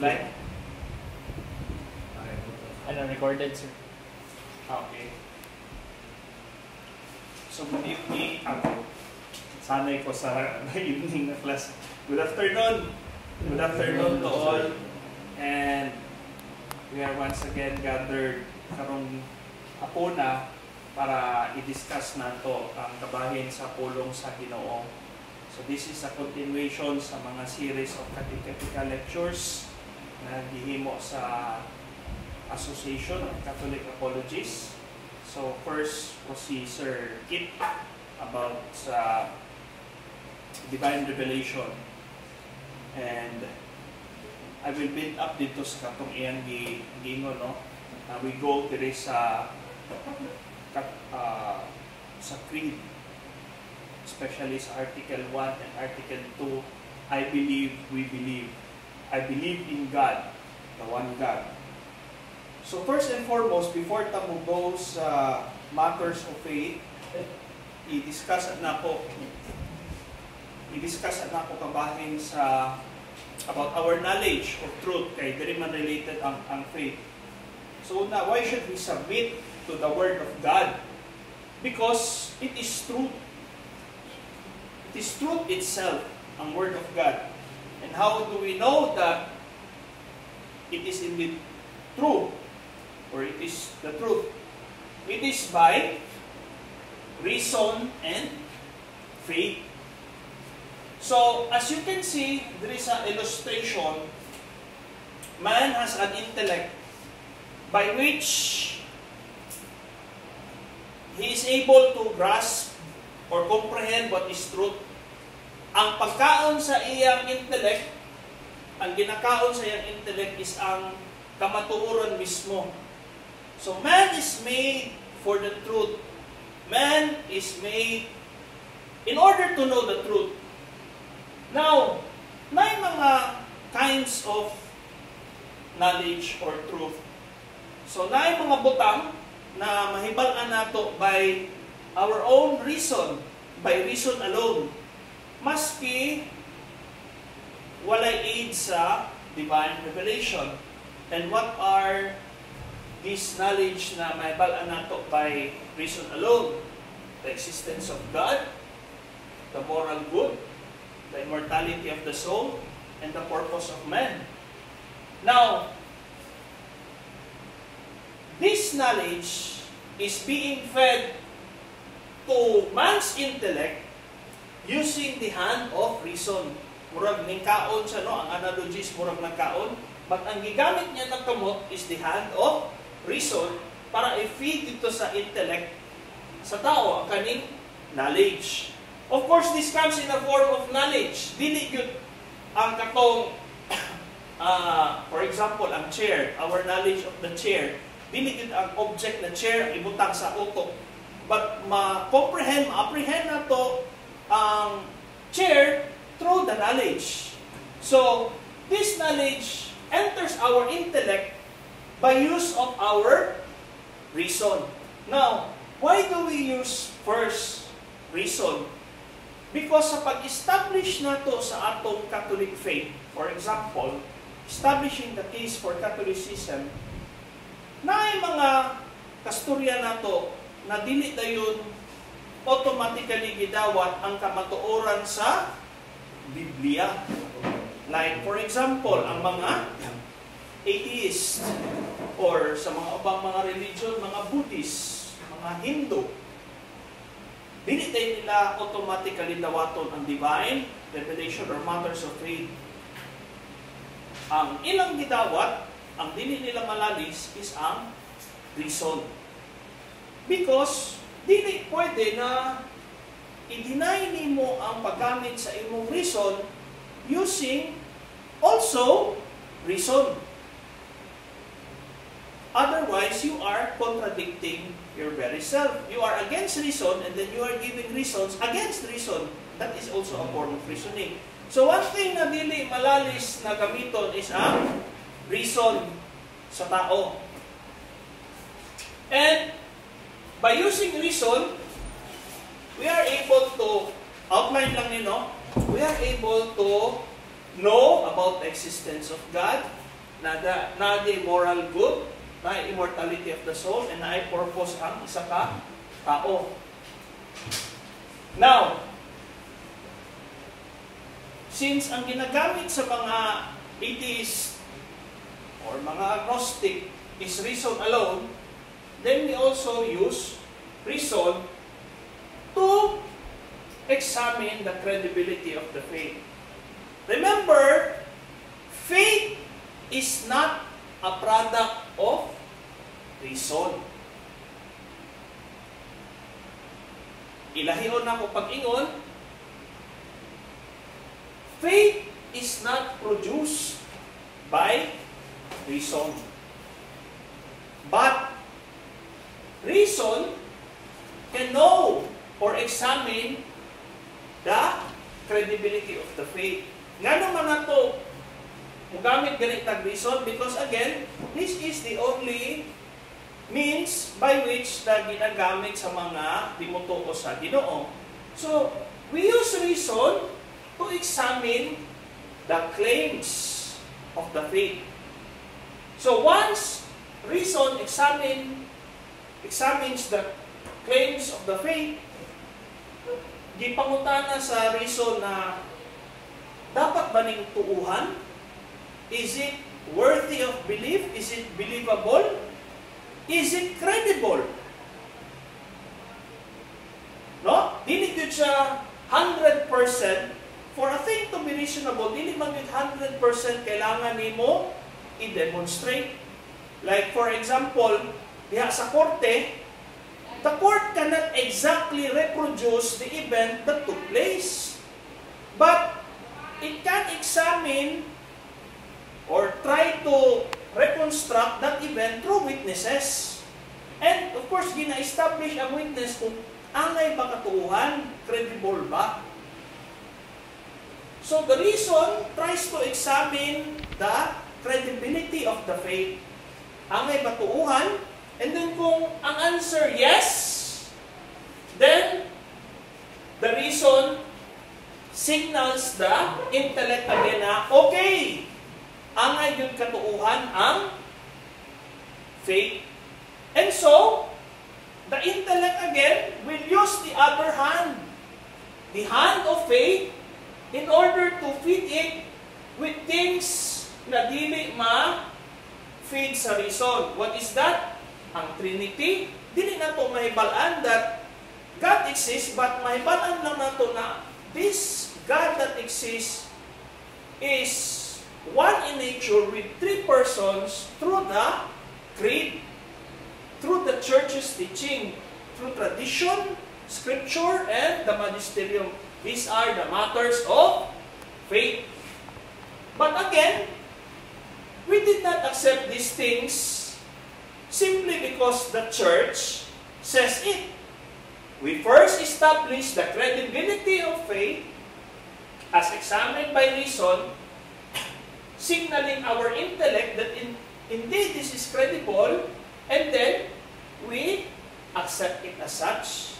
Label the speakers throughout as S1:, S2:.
S1: Like? Ano, recorded, sir? Okay. So, good evening. Sanay ko sa evening na class. Good afternoon. Good afternoon to all. And we are once again gathered karong hapuna para i-discuss nato ang kabahin sa pulong sa Ginoo. So this is a continuation sa mga series of catechetical lectures na gihimo sa Association of Catholic Apologists. So first was si Sir Kit about divine revelation, and I will build up dito sa katong iyang gingon, no? We go dire sa creed, especially sa Article 1 and Article 2. I believe, we believe. I believe in God, the one God. So first and foremost, before tamo go sa matters of faith, i-discuss na ko kabahin sa about our knowledge of truth, kay very man related ang faith. So now, why should we submit to the Word of God? Because it is truth. It is truth itself, ang Word of God. And how do we know that it is indeed true, or it is the truth? It is by reason and faith. So, as you can see, there is an illustration. Man has an intellect by which he is able to grasp or comprehend what is truth. Ang pagkaon sa iyang intellect, ang ginakaon sa iyang intellect is ang kamatuoran mismo. So, man is made for the truth. Man is made in order to know the truth. Now, may mga kinds of knowledge or truth. So, may mga butang na mahibalan nato by our own reason, by reason alone, maski walay aid sa divine revelation. And what are these knowledge na mahibalan nato by reason alone? The existence of God, the moral good, the immortality of the soul, and the purpose of man. Now, this knowledge is being fed to man's intellect using the hand of reason. Murag ning kaon siya, no? Ang analogies murag ng kaon. But ang gigamit niya ng kamot is the hand of reason para i-feed dito sa intellect sa tao ang kaning knowledge. Of course, this comes in a form of knowledge. Dili yun ang katong, for example, ang chair, our knowledge of the chair. Dili yun ang object na chair, ibutang sa utok. But ma-apprehend na to ang chair through the knowledge. So, this knowledge enters our intellect by use of our reason. Now, why do we use first reason? Because sa pag-establish nato sa atong Catholic faith, for example, establishing the case for Catholicism, na mga kasturya nato na dili dayon automatically gidawat ang kamatuoran sa Biblia. Like, for example, ang mga atheist or sa mga ubang mga religion, mga Buddhist, mga Hindu, dili tayo nila automatically dawaton ang divine revelation or matters of faith. Ang ilang gidawat, ang dili nila malalis is ang reason. Because dili pwede na i-deny nimo ang paggamit sa imong reason using also reason. Otherwise, you are contradicting your very self. You are against reason, and then you are giving reasons against reason. That is also a form of reasoning. So, one thing na dili malalis na gamiton is ang reason sa tao. And by using reason, we are able to, outline lang nino, we are able to know about the existence of God. na the moral good, na immortality of the soul, and na purpose ang isa ka tao. Now, since ang ginagamit sa mga atheist or mga agnostic is reason alone, then we also use reason to examine the credibility of the faith. Remember, faith is not a product of reason. Ilahion ako pag-ingon, faith is not produced by reason. But reason can know or examine the credibility of the faith. Nga naman na ito, mugamit ganitag reason because again, this is the only means by which na ginagamit sa mga dimutuo sa Ginoo. So, we use reason to examine the claims of the faith. So, once reason examines the claims of the faith, gipangutana sa reason na dapat ba ning tuuhan? Is it worthy of belief? Is it believable? Is it credible? No? Dili gyud siya 100% for a thing to be reasonable. Dili man gyud 100% kailangan nimo i-demonstrate. Like for example, diha sa korte, the court cannot exactly reproduce the event that took place. But it can examine or try to reconstruct that event through witnesses. And of course, gina-establish ang witness kung angay ba katuuhan, credible ba. So the reason tries to examine the credibility of the faith. Angay ba tuuhan? And then kung ang answer yes, then the reason signals the intellect again na okay, angay yung katuuhan ang faith. And so, the intellect again will use the other hand, the hand of faith, in order to fit it with things na dili ma-feed sa reason. What is that? Ang Trinity. Dili na ito mahibalaan that God exists, but mahibalaan lang na ito na this God that exists is one in nature with three persons through the creed, through the church's teaching, through tradition, scripture, and the magisterium. These are the matters of faith. But again, we did not accept these things simply because the church says it. We first establish the credibility of faith as examined by reason, signaling our intellect that indeed this is credible, and then we accept it as such.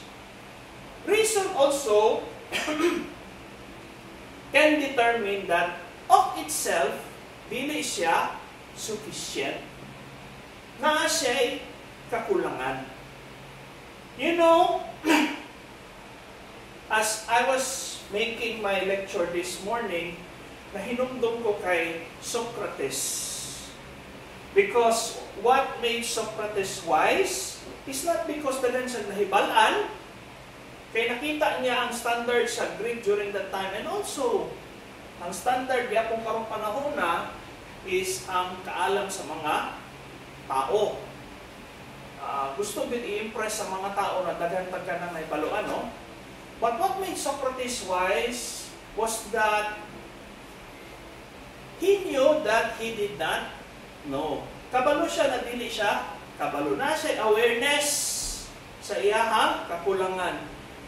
S1: Reason also can determine that of itself, dili siya sufficient, na siya'y kakulangan. You know, as I was making my lecture this morning, nahinumdum ko kay Socrates. Because what made Socrates wise is not because dalan siya nahibalaan, kaya nakita niya ang standard sa Greek during that time, and also, ang standard niya kung karong panahon na is ang kaalam sa mga tao. Gusto din i-impress sa mga tao na daghan-daghan na nahibaluan, no? But what made Socrates wise was that he knew that he did not know. Kabalo siya na dili siya, kabalo na siya, awareness sa iyahang kakulangan.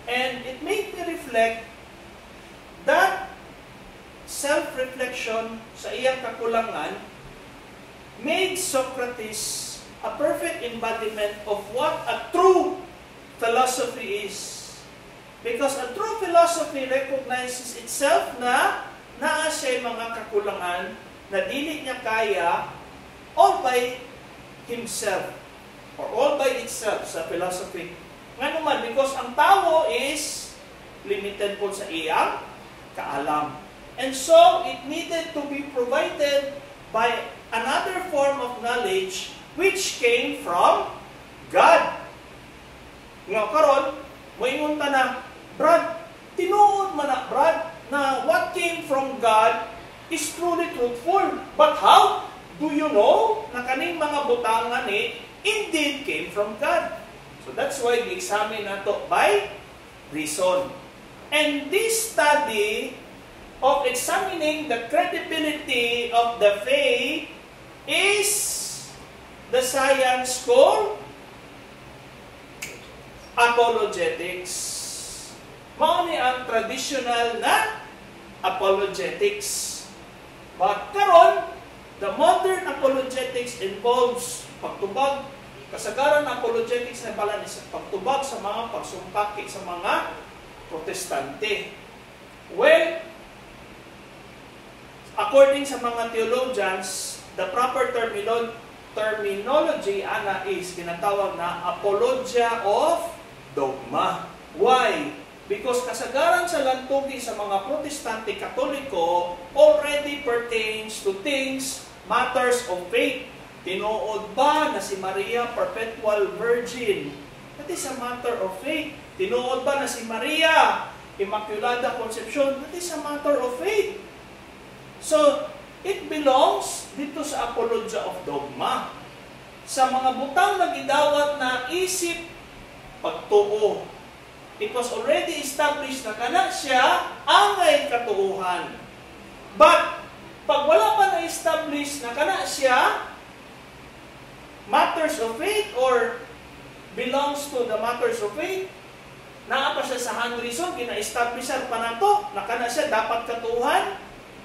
S1: And it made me reflect that self-reflection sa iyang kakulangan made Socrates a perfect embodiment of what a true philosophy is. Because a true philosophy recognizes itself na naa siya mga kakulangan na dili niya kaya all by himself or all by itself sa philosophy. Nga naman, because ang tao is limited po sa iyang kaalam. And so, it needed to be provided by another form of knowledge which came from God. Nga karon, moingon ta na, Brad, tinuod man na, Brad, na what came from God is truly truthful. But how do you know na kaning mga butangan indeed came from God? So that's why i-examine nato by reason. And this study of examining the credibility of the faith is the science called apologetics. Mao ni ang traditional na apologetics. But karon, the modern apologetics involves pagtubag. Kasagaran apologetics na pala ni pagtubag sa mga pagsumpaki sa mga Protestante. Well, according sa mga theologians, the proper terminology ana is kinatawag na apologia of dogma. Why? Because kasagaran sa lantugi sa mga Protestante Katoliko already pertains to things, matters of faith. Tinuod ba na si Maria perpetual virgin? That is a matter of faith. Tinuod ba na si Maria Immaculada Concepcion? That is a matter of faith. So, it belongs dito sa apologia of dogma. Sa mga butang na gidawat na isip pagtuo. It was already established na kana siya angay katuuhan. But, pag wala pa na-establish na kana siya matters of faith or belongs to the matters of faith, naa pa siya sa hand reason, gina-establishan pa nato, na kana siya dapat katuuhan,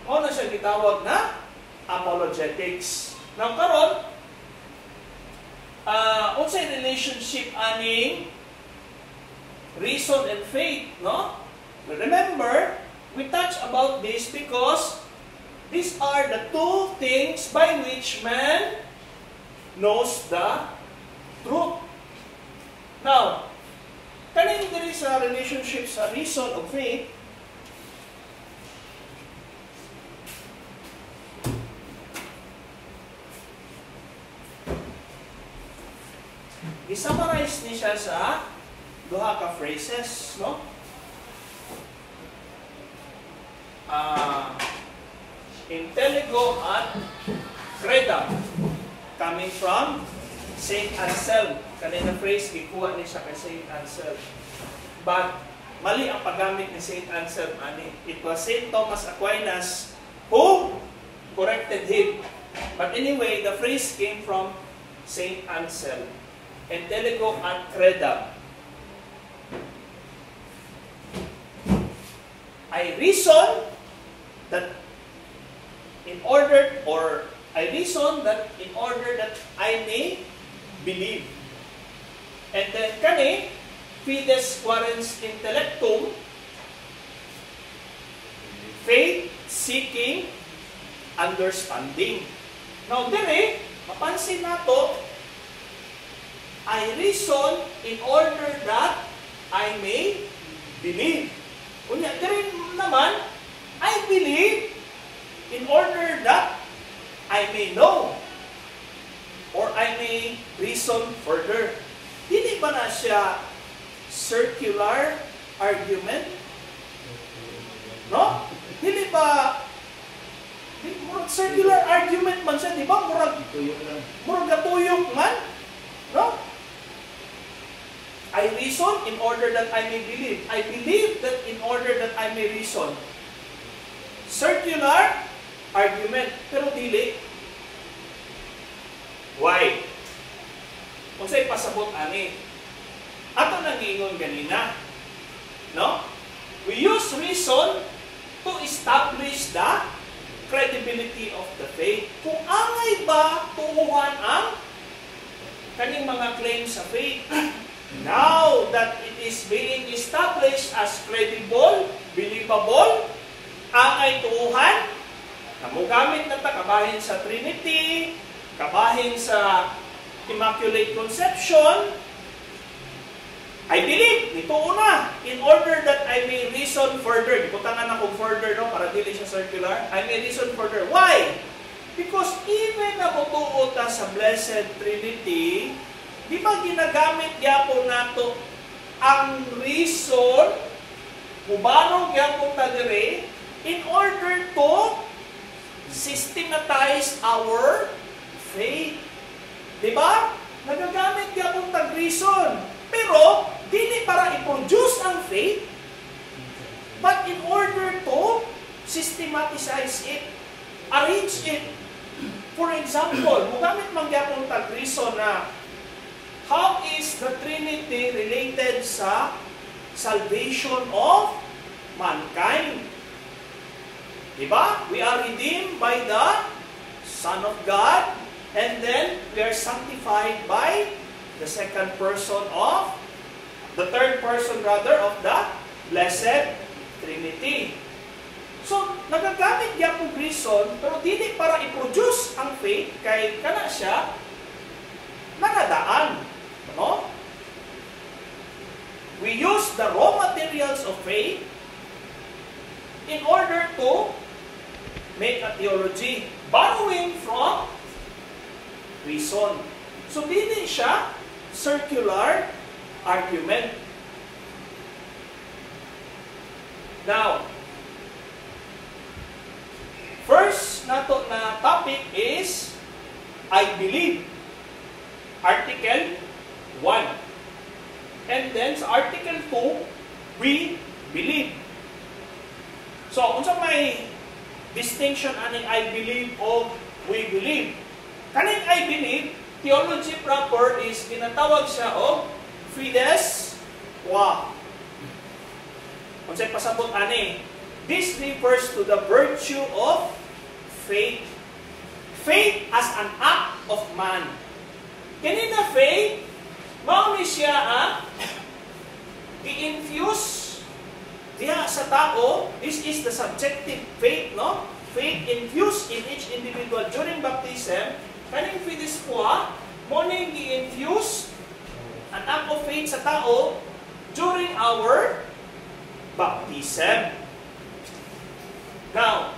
S1: o na siya gitawag na apologetics. Now, karon, unsay relationship aning reason and faith, no? Remember, we touched about this because these are the two things by which man knows the truth. Now, kanin diri sa relationship sa reason of faith, i-summarize ni siya sa duha ka phrases, no? Intellego at credam, coming from Saint Anselm. Kanina phrase, gikuha ni siya kay Saint Anselm. But, mali ang paggamit ni Saint Anselm, ani. It was Saint Thomas Aquinas who corrected him. But anyway, the phrase came from Saint Anselm. Intellego at credam. I reason that in order that I may believe. And then kani, fides quaerens intellectum, faith seeking understanding. Now dire, mapansin nato, I reason in order that I may believe. Unya, dire naman, I believe in order that I may know or I may reason further. Hindi ba na siya circular argument? No? Hindi ba circular argument man siya, di ba? Murag gatuyok man. No? I reason in order that I may believe. I believe that in order that I may reason. Circular argument. Pero dili. Why? Kung sa'y pasabot ani. Ato nang ingon ganina. No? We use reason to establish the credibility of the faith. Kung angay ba tuuhan ang kaning mga claims sa faith. Now that it is being established as credible, believable, angay tuuhan, namugamit na ta kabahin sa Trinity, kabahin sa Immaculate Conception, I believe, nito una, in order that I may reason further. Iputangan ako further, no? Para dili siya circular. I may reason further. Why? Because even na mutuo ta sa Blessed Trinity, di ba ginagamit gyapon nato ang reason, kubanong gyapon ta dire, in order to systematize our faith. Di ba? Nagagamit gyapon tag reason. Pero, dili para i-produce ang faith, but in order to systematize it, arrange it. For example, mugamit man gyapon tag reason na how is the Trinity related sa salvation of mankind? Diba? We are redeemed by the Son of God, and then we are sanctified by the third person of the Blessed Trinity. So, nagagamit gyapon reason, pero dili para i-produce ang faith, kay kana siya nakadaan. No? We use the raw materials of faith in order to make a theology, borrowing from reason. So, dili siya circular argument. Now, first nato na topic is I believe. Article 1. And then sa Article 2, we believe. So, unsa may distinction aning I believe o we believe? Kaning I believe, theology proper is ginatawag siya o fides qua. Unsay pasabot ani? This refers to the virtue of faith. Faith as an act of man. Kini na faith, mao ni siya i-infuse diha sa tao. This is the subjective faith, no? Faith infused in each individual during baptism. Kaning fides qua, mo ning i-infuse an act of faith sa tao during our baptism. Now,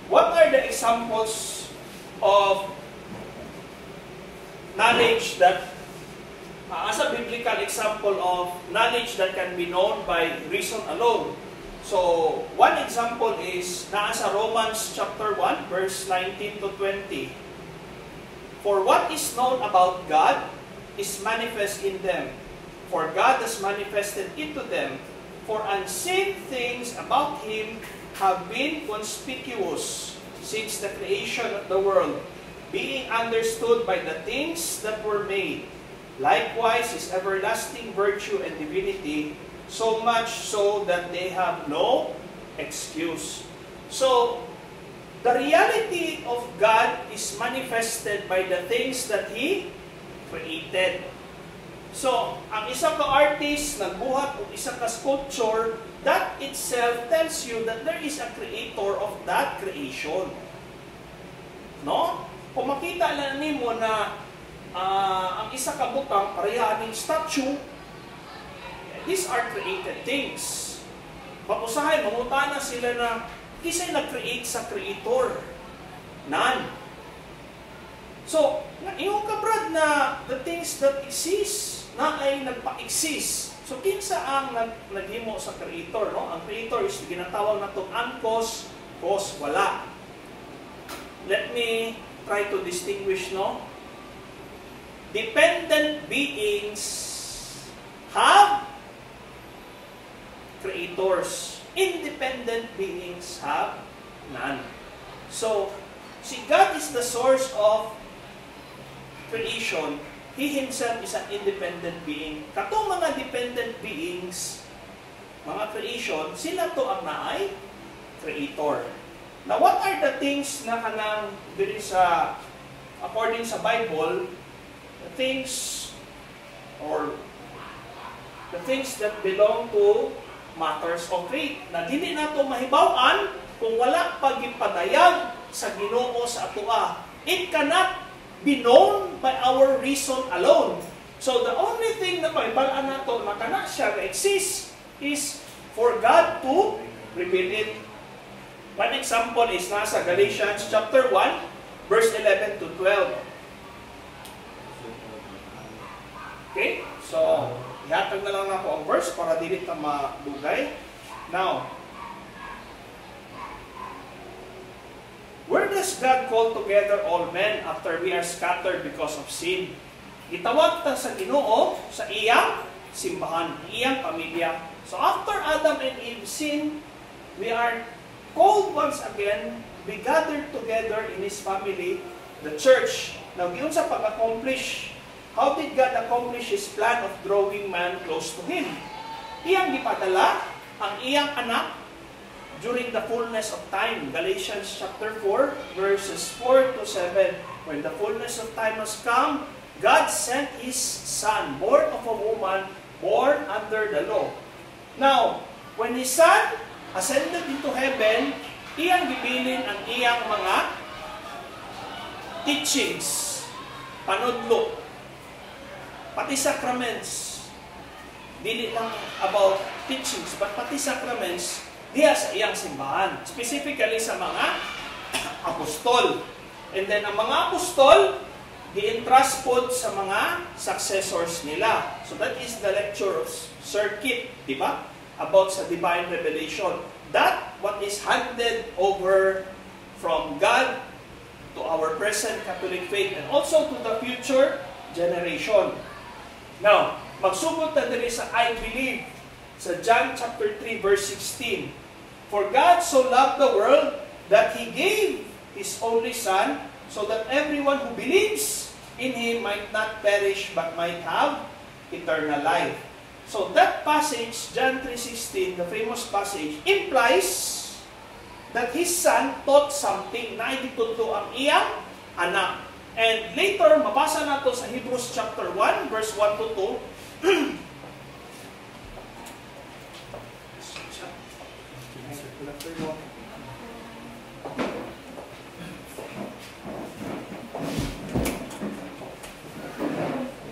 S1: what are the examples of knowledge that, as a biblical example of knowledge that can be known by reason alone? So, one example is nasa Romans chapter 1, verse 19 to 20. For what is known about God is manifest in them, for God has manifested it to them. For unseen things about Him have been conspicuous since the creation of the world, being understood by the things that were made. Likewise His everlasting virtue and divinity, so much so that they have no excuse. So, the reality of God is manifested by the things that He created. So, ang isa ka artist nagbuhat o isa ka sculpture, that itself tells you that there is a creator of that creation. No? Kung makita lang nimo na ang isa ka butang pareha ning statue, these are created things. Papusahay, mangutana sila na kisay nag-create sa creator? None. So, yung kabrad na the things that exist, na ay nagpa-exist. So, kinsa ang naghimo sa creator, no? Ang creator is ginatawag na itong uncause, cause, wala. Let me try to distinguish, no? Dependent beings have creators. Independent beings have none. So, si God is the source of creation. He Himself is an independent being. Katong mga dependent beings, mga creation, sila to ang naay creator. Now, what are the things na kanang diri sa, according sa Bible, the things or things that belong to matters of faith. Na dili nato mahibaw-an kung wala pagipadayag sa Ginoo sa atoa. It cannot be known by our reason alone. So the only thing na maibalaan nato na kana siya exist is for God to reveal it. One example is nasa Galatians chapter 1, verse 11 to 12. Okay? So, ihatag na lang ako ang verse para dili ka madugay. Now, where does God call together all men after we are scattered because of sin? Gitawag ta sa Ginoo sa iyang simbahan, iyang pamilya. So after Adam and Eve sin, we are called once again, we gathered together in His family, the church. Now, giyon sa pag-accomplish, how did God accomplish His plan of drawing man close to Him? Iyang gipadala ang iyang anak during the fullness of time. Galatians chapter 4, verses 4 to 7. When the fullness of time has come, God sent His Son, born of a woman, born under the law. Now, when His Son ascended into heaven, iyang gibilin ang iyang mga teachings, panudlo, pati sacraments. Dili lang about teachings, but pati sacraments diya sa iyang simbahan. Specifically sa mga apostol. And then ang mga apostol, di-entrust po sa mga successors nila. So that is the lecture of circuit, di ba? About sa divine revelation. That what is handed over from God to our present Catholic faith and also to the future generation. Now, magsugod na diri sa I believe sa John chapter 3 verse 16. For God so loved the world that He gave His only Son so that everyone who believes in Him might not perish but might have eternal life. So that passage, John 3:16, the famous passage, implies that His Son taught something na ituturo ang iyang anak. And later, mabasa nato sa Hebrews chapter 1, verse 1 to 2.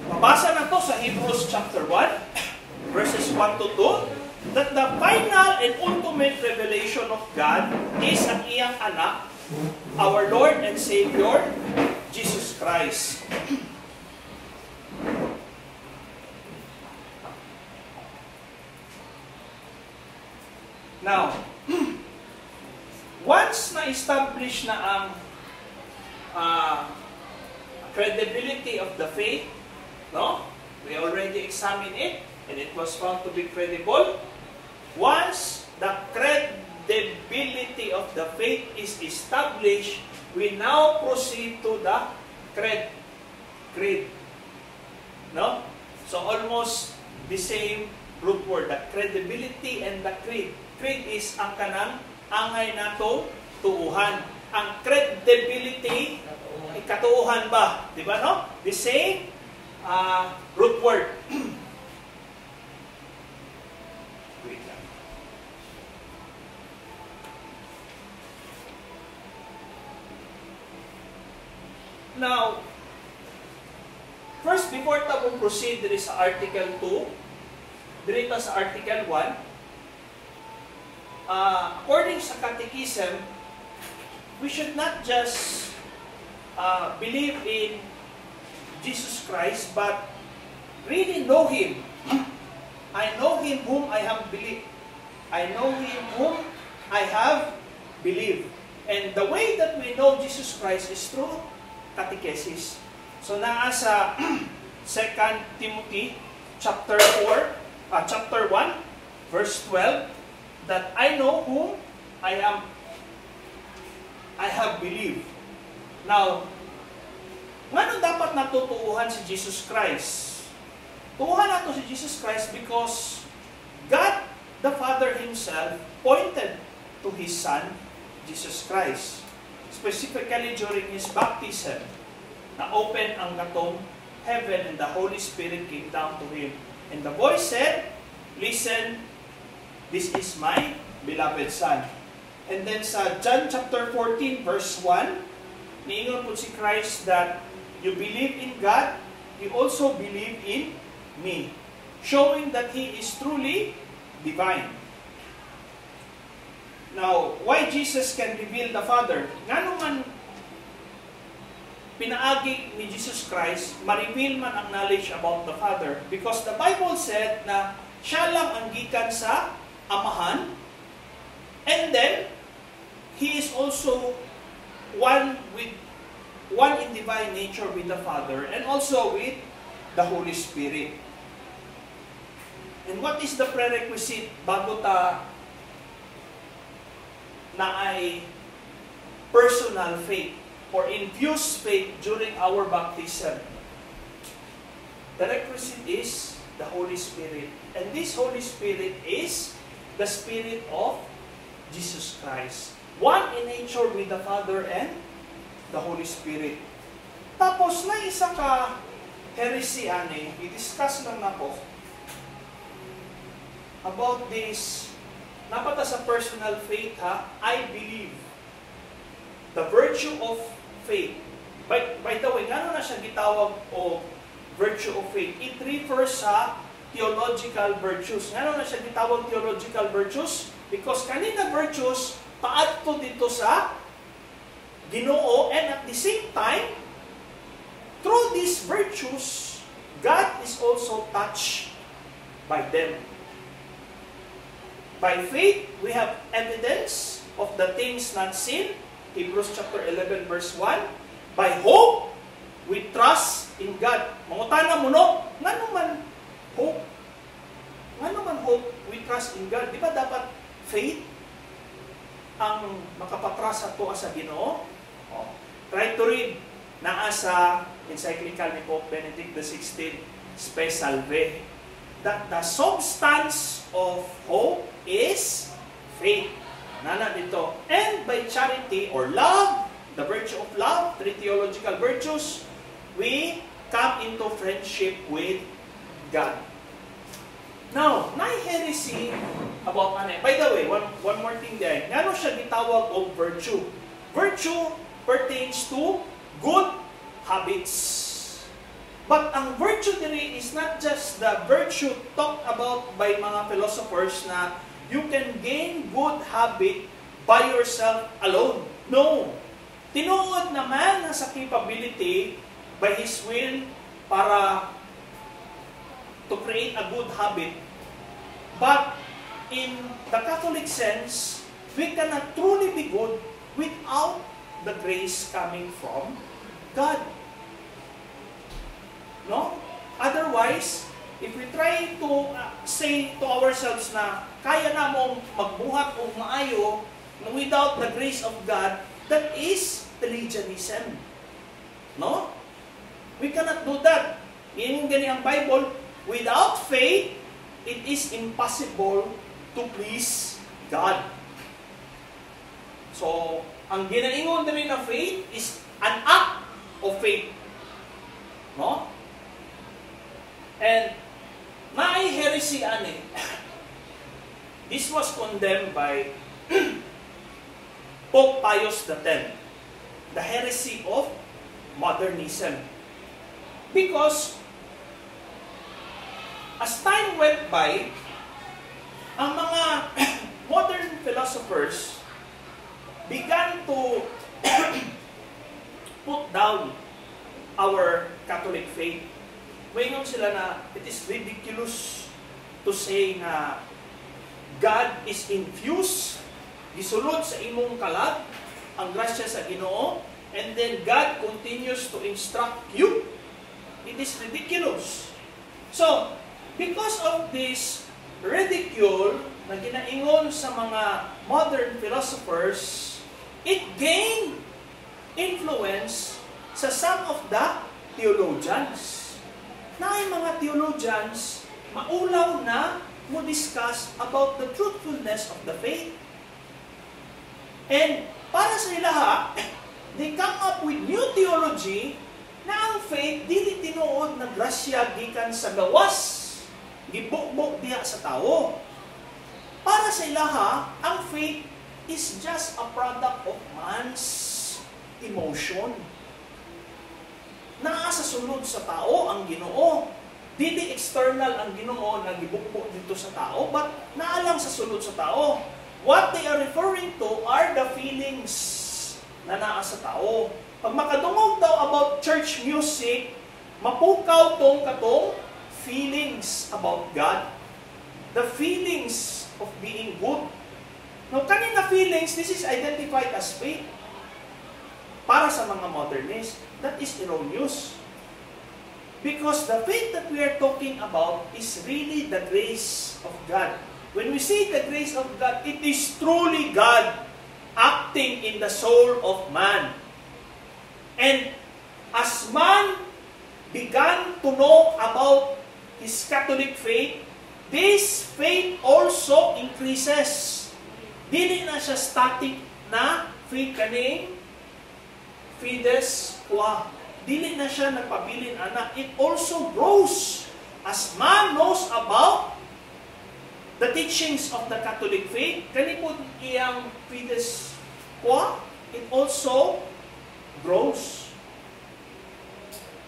S1: Mabasa na to sa Hebrews chapter 1, verses 1 to 2, that the final and ultimate revelation of God is ang iyang anak, our Lord and Savior, Jesus Christ. Now, once na-establish na ang credibility of the faith, no? We already examined it, and it was found to be credible. Once the credibility of the faith is established, we now proceed to the creed. No? So almost the same root word, the credibility and the creed. Creed is ang kanang angay nato tuuhan. Ang credibility, katuuhan ba? Di ba, no? The same root word. Wait lang. Now, first, before tayo proceed diri sa Article 2, diri ta sa Article 1, according sa Catechism, we should not just believe in Jesus Christ, but really know Him. I know Him whom I have believed. I know Him whom I have believed. And the way that we know Jesus Christ is through catechesis. So naa sa 2 Timothy chapter 1, verse 12, that I know whom I have believed. Now, ngano dapat natutuuhan si Jesus Christ? Tuuhan nato si Jesus Christ because God the Father Himself pointed to His Son, Jesus Christ. Specifically during His baptism, na open ang gatong heaven and the Holy Spirit came down to Him. And the voice said, Listen, this is my beloved Son. And then sa John chapter 14, verse 1, niingon po si Christ that you believe in God, you also believe in me. Showing that He is truly divine. Now, why Jesus can reveal the Father? Nga naman pinaagi ni Jesus Christ, ma-reveal man ang knowledge about the Father. Because the Bible said na siya lang ang gikan sa Amahan. And then, He is also one in divine nature with the Father and also with the Holy Spirit. And what is the prerequisite bago ta na ay personal faith or infused faith during our baptism? The requisite is the Holy Spirit. And this Holy Spirit is the Spirit of Jesus Christ. One in nature with the Father and the Holy Spirit. Tapos na isa ka heresy ani, i-discuss lang nako about this. Napata sa personal faith ha, I believe. The virtue of faith. By the way, ano na siya gitawag o virtue of faith? It refers sa theological virtues. Ano na siya gitawag theological virtues? Because kanina virtues, paadto dito sa Ginoo, and at the same time, through these virtues, God is also touched by them. By faith, we have evidence of the things not seen. Hebrews chapter 11 verse 1. By hope, we trust in God. Mangutana mo no, nga naman hope? Nga naman hope, we trust in God? Di ba dapat faith ang makapatrust ato sa Ginoo? Oh. Try to read naa sa encyclical ni Pope Benedict XVI, Spe Salve, that the substance of hope is faith. Nana dito. And by charity or love, the virtue of love, three theological virtues, we come into friendship with God. Now, na heresy about ano. By the way, one more thing there. Ngano siya gitawag og virtue? Virtue pertains to good habits. But ang virtue diri is not just the virtue talked about by mga philosophers na you can gain good habit by yourself alone. No. Tinuod naman na sa capability by His will para to create a good habit. But in the Catholic sense, we cannot truly be good without the grace coming from God. No? Otherwise, if we try to say to ourselves na kaya namong magbuhat o maayo without the grace of God, that is Pelagianism. No? We cannot do that. Yung gani ang Bible, without faith, it is impossible to please God. So, ang ginaingon din na faith is an act of faith. No? And naay heresy ani. This was condemned by Pope Pius X, the heresy of modernism. Because as time went by, ang mga modern philosophers began to put down our Catholic faith. Mayroon sila na it is ridiculous to say na God is infused, gisulod sa imong kalag, ang grasya sa Ginoo, and then God continues to instruct you. It is ridiculous. So, because of this ridicule na ginaingon sa mga modern philosophers, it gained influence sa some of the theologians. Na ay mga theologians, maulaw na mo discuss about the truthfulness of the faith. And para sa ilaha, they come up with new theology na ang faith dili tinuod na grasya gikan sa gawas gibukbok diha sa tao. Para sa ilaha, ang faith is just a product of man's emotion. Naa sa sulod sa tao ang Ginoo. Dili external ang Ginoo na gibukbok dito sa tao, but naa lang sa sulod sa tao. What they are referring to are the feelings na naa sa tao. Pag makadungog daw about church music, mapukaw tong katong feelings about God. The feelings of being good. Now, kanina feelings, this is identified as faith. Para sa mga modernists, that is erroneous. Because the faith that we are talking about is really the grace of God. When we say the grace of God, it is truly God acting in the soul of man. And as man began to know about his Catholic faith, this faith also increases. Dili na siya static na faith kaning fides qua. Dili na siya nagpabilin anak. It also grows as man knows about the teachings of the Catholic faith. Kani po iyang fides qua, it also grows.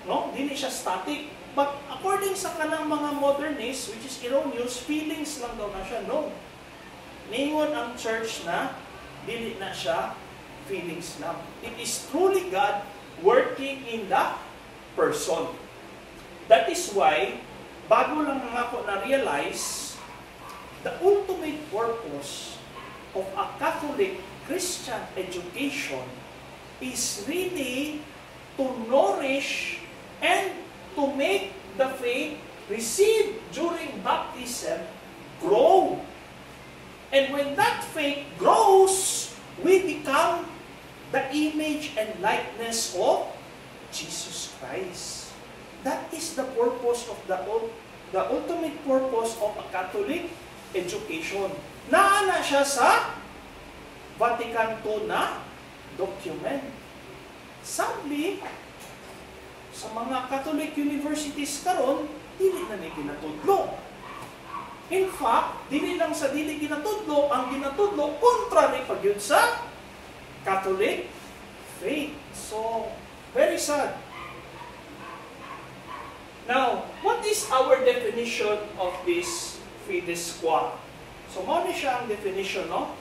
S1: No? Dili siya static. But according sa kanang mga modernists, which is erroneous, feelings lang daw na siya. No. Ningon ang church na dili na siya feelings lang. It is truly God working in the person. That is why, bago lang ako na-realize, the ultimate purpose of a Catholic Christian education is really to nourish and to make the faith received during baptism grow. And when that faith grows, we become the image and likeness of Jesus Christ. That is the purpose of the ultimate purpose of a Catholic education. Naana siya sa Vatican II na document. Sadly, sa mga Catholic universities karon, dili na ni ginatudlo. In fact, dili lang sa dili ginatudlo, ang ginatudlo contrary pa gyud sa Catholic faith. So, very sad. Now, what is our definition of this fides qua? So, muna siya ang definition, no?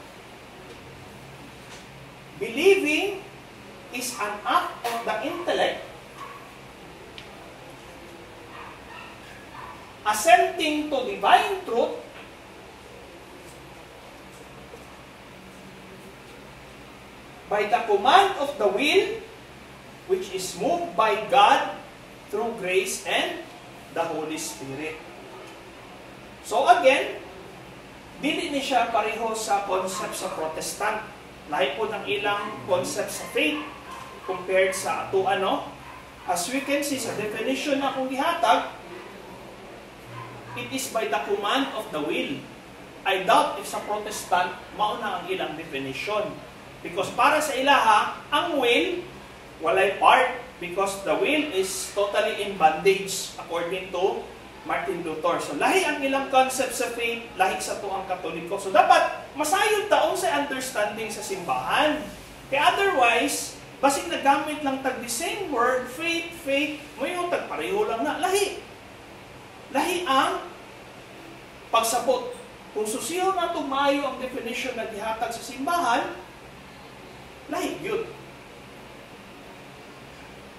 S1: Believing is an act of the intellect assenting to divine truth by the command of the will which is moved by God through grace and the Holy Spirit. So again, dili ni siya pareho sa concept sa Protestant. Lahi po ng ilang concept sa faith compared sa ato ano. As we can see sa definition na kung gihatag, it is by the command of the will. I doubt if sa Protestant, mauna ang ilang definition. Because para sa ilaha, ang will, walay part. Because the will is totally in bondage according to Martin Luther. So, lahi ang ilang concept sa faith, lahi sa tuang Katoliko. So, dapat masayod taong sa understanding sa simbahan. Kaya otherwise, basig nagamit lang tag the same word, faith, mo yung tagpareho lang na, lahi. Lahi ang pagsabot. Kung susiyo na tumayo ang definition na gihatag sa simbahan, lahi yun.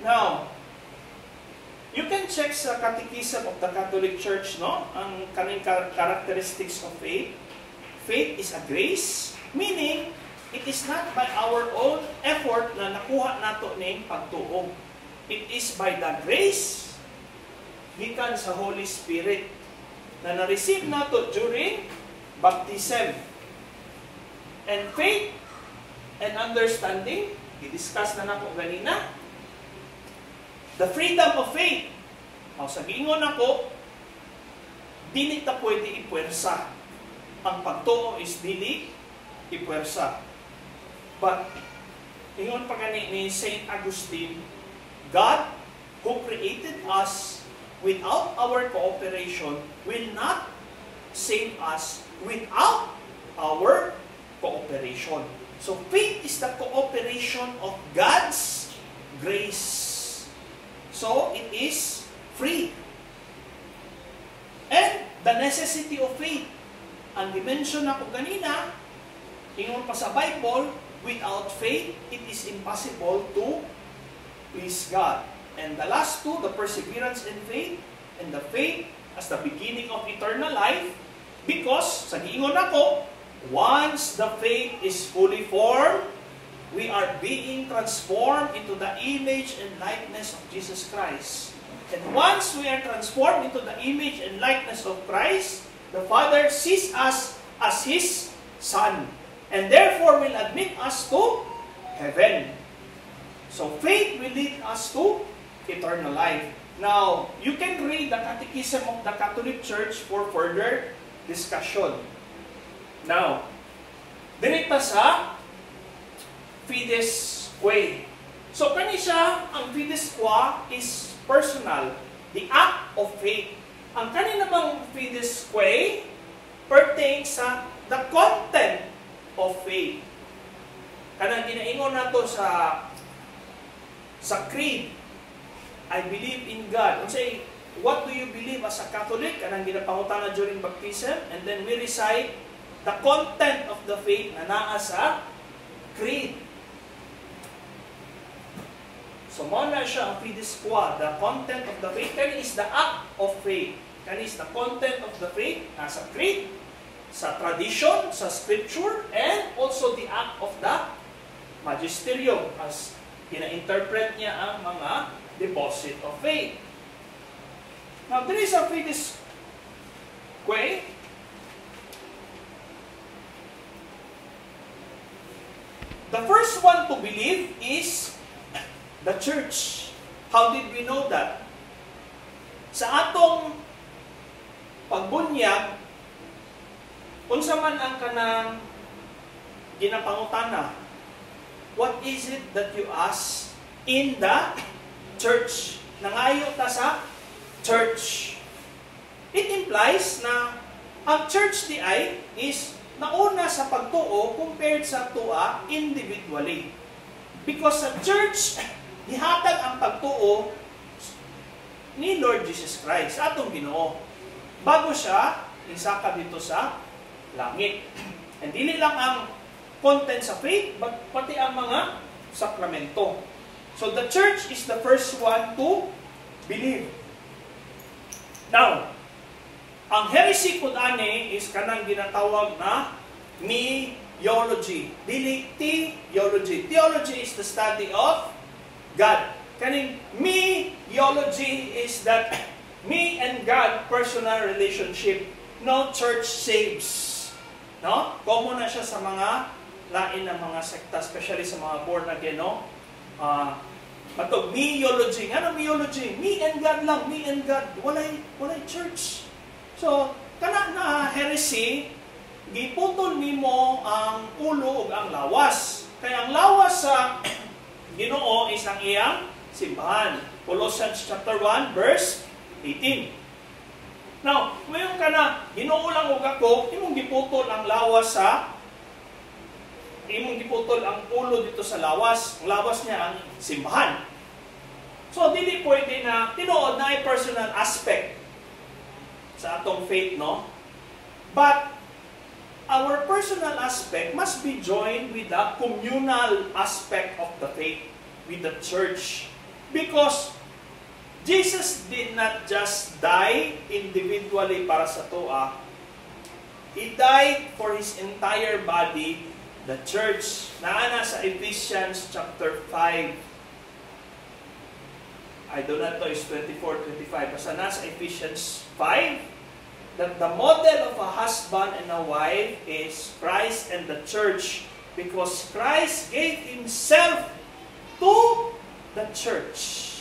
S1: Now, you can check sa Catechism of the Catholic Church, no? Ang kaning characteristics of faith. Faith is a grace, meaning it is not by our own effort na nakuha nato ning pagtuo. It is by the grace gikan sa Holy Spirit na na-receive nato during baptism. And faith and understanding, i-discuss na nato ganina. The freedom of faith. Sa giingon ako, dili ta pwede ipwersa. Ang pagtuo is dili ipwersa. But, ingon pa gani ni Saint Augustine, God who created us without our cooperation will not save us without our cooperation. So faith is the cooperation of God's grace. So it is free. And the necessity of faith. Ang dimension ako ganina, ingon pa sa Bible, without faith, it is impossible to please God. And the last two, the perseverance in faith, and the faith as the beginning of eternal life, because, sa giingon ako, once the faith is fully formed, we are being transformed into the image and likeness of Jesus Christ. And once we are transformed into the image and likeness of Christ, the Father sees us as His Son, and therefore will admit us to heaven. So faith will lead us to eternal life. Now, you can read the Catechism of the Catholic Church for further discussion. Now, dirita sa Fides Quae. So, kani siya, ang Fides Qua is personal, the act of faith. Ang kani namang Fides Quae pertains sa the content of faith. Kanang ginaingon nato sa creed, I believe in God. Unsay, what do you believe as a Catholic? Kanang ginapangutana during baptism, and then we recite the content of the faith na naa sa creed. So, mo na siya ang Fides Qua, the content of the faith. Kani is the act of faith. Kani is the content of the faith nasa creed, sa tradition, sa scripture, and also the act of the magisterium as ina-interpret niya ang mga deposit of faith. Now, there is a Fides Quae. The first one to believe is the church. How did we know that? Sa atong pagbunyag, unsa man ang kanang ginapangutana, what is it that you ask in the church? Nangayo ta sa church. It implies na ang church di ay is nauna sa pagtuo compared sa tua individually. Because sa church, ihatag ang pagtuo ni Lord Jesus Christ, atong Ginoo, bago siya isaka dito sa langit. And dili lang ang content sa faith, but pati ang mga sakramento. So the church is the first one to believe. Now, ang heresy pud ani is kanang ginatawag na meology. Dili theology. Theology is the study of God. Kaning meology is that me and God personal relationship. No church saves. No? Common na siya sa mga lain na mga sekta, especially sa mga born again, no? Matog meology. Ano meology? Me and God lang, me and God. Walay church. So, kana na heresy, giputol nimo ang ulo ug ang lawas. Kaya ang lawas sa Ginoo is ang iyang simbahan. Colossians chapter 1 verse 18. Now, ngayon ka na, Ginoo lang ug ako, imong giputol ang lawas sa imong giputol ang ulo dito sa lawas. Ang lawas niya ang simbahan. So, dili pwede na tinuod na ay personal aspect sa atong faith, no? But our personal aspect must be joined with the communal aspect of the faith, with the church. Because Jesus did not just die individually para sa toa. He died for His entire body, the church. Naana sa Ephesians chapter 5. I do not know, it's 24-25. Basta nasa Ephesians 5, that the model of a husband and a wife is Christ and the church, because Christ gave Himself to the church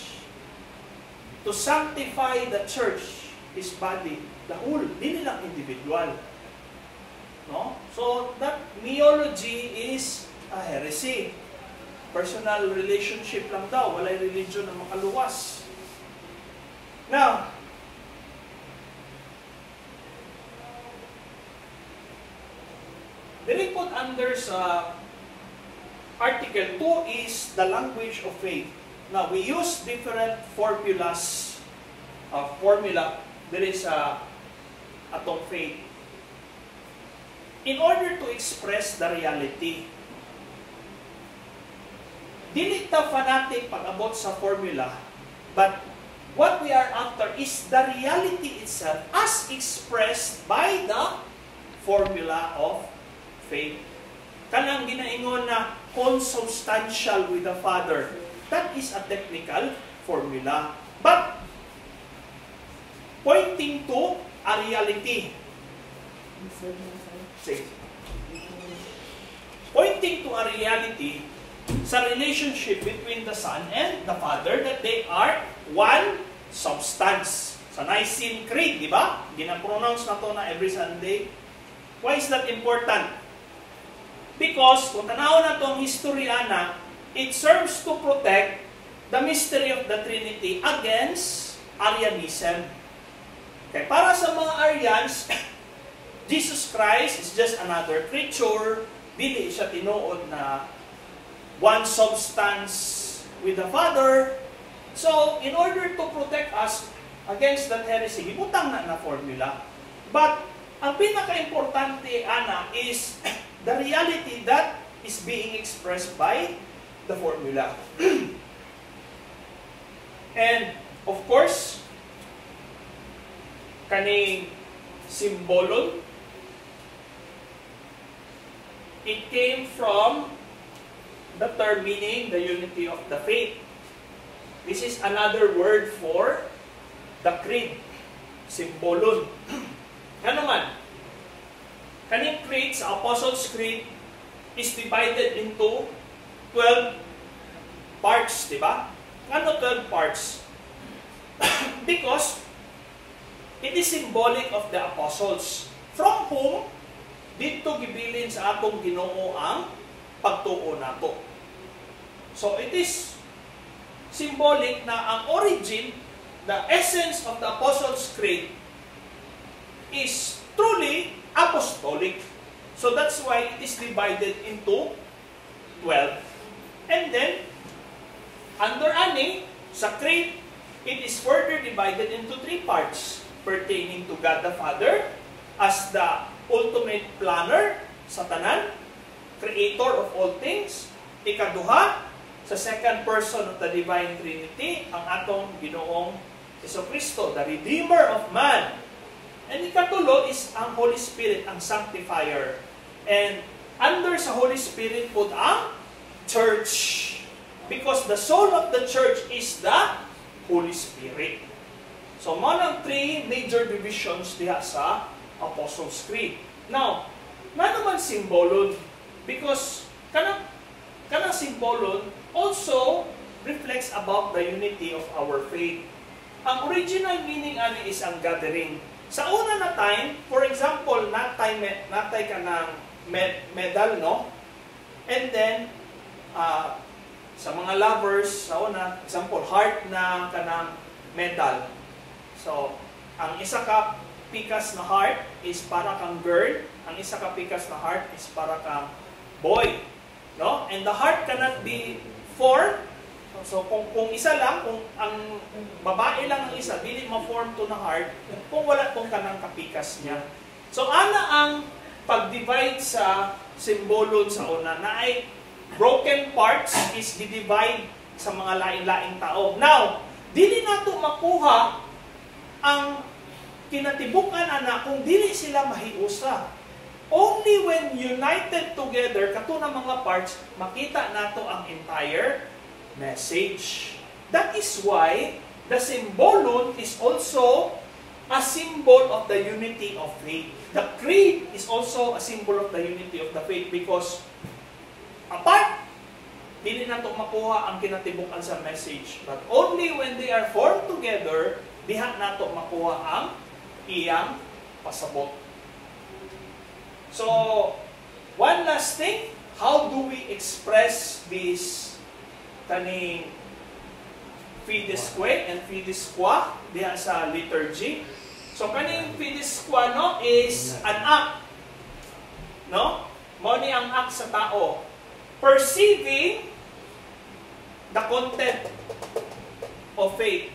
S1: to sanctify the church, His body, the whole, hindi lang individual. No? So, that meology is a heresy. Personal relationship lang daw, walay religion na makaluwas. Now, Nilipot under sa Article 2 is the language of faith. Now, we use different formulas. There is atong faith. In order to express the reality. Dili ta fanatic pag-abot sa formula, but what we are after is the reality itself as expressed by the formula of faith. Kanang ginaingon na consubstantial with the Father. That is a technical formula. But, pointing to a reality. Pointing to a reality sa relationship between the Son and the Father, that they are one substance. Sa Nicene Creed, di ba? Gina-pronounce na to na every Sunday. Why is that important? Because, kung tanaw na itong history, it serves to protect the mystery of the Trinity against Arianism. Okay, para sa mga Arians, Jesus Christ is just another creature. Dili siya tinuod na one substance with the Father. So, in order to protect us against that heresy, ibutang na formula. But, ang pinaka-importante, is the reality that is being expressed by the formula. And, of course, kaning symbolon, it came from the term meaning the unity of the faith. This is another word for the creed. Symbolon. Ano man? Kaning creed sa Apostles' Creed is divided into 12 parts, di ba? Ano 12 parts? Because it is symbolic of the apostles, from whom dito gibilin sa atong Ginoo ang pagtuo nato. So it is symbolic na ang origin, the essence of the Apostles' Creed is truly apostolic. So that's why it is divided into 12. And then, under ani, sa creed, it is further divided into 3 parts pertaining to God the Father as the ultimate planner sa tanan, creator of all things. Ikaduha, sa second person of the Divine Trinity, ang atong Ginoong Jesucristo, the Redeemer of man. And ikatulo is ang Holy Spirit, ang Sanctifier. And under sa Holy Spirit po ang Church. Because the soul of the Church is the Holy Spirit. So, manang 3 major divisions diha sa Apostles' Creed. Now, na naman symbolon? Because kanang symbolon also reflects about the unity of our faith. Ang original meaning ani is ang gathering. Sa una na time, for example, natay ka ng medal, no? And then, sa mga lovers, sa una, example, heart na kanang medal. So, ang isa ka pikas na heart is para kang girl, ang isa ka pikas na heart is para kang boy. No? And the heart cannot be 4. So, kung isa lang, kung ang babae lang ang isa, dili ma-form to na heart, kung wala tong kanang kapikas niya. So, ana ang pag-divide sa symbolon sa una, na ay broken parts is di-divide sa mga lain-laing tao. Now, dili nato makuha ang kinatibukan ana kung dili sila mahiusa. Only when united together, kato na mga parts, makita nato ang entire message. That is why the symbolon is also a symbol of the unity of faith. The creed is also a symbol of the unity of the faith because apart, dili nato makuha ang kinatibukan sa message. But only when they are formed together, diha nato makuha ang iyang pasabot. So, one last thing, how do we express this kaning fides que and fides qua diha sa liturgy? So, kaning fides qua, no, is an act. No? Mao ni ang act sa tao. Perceiving the content of faith.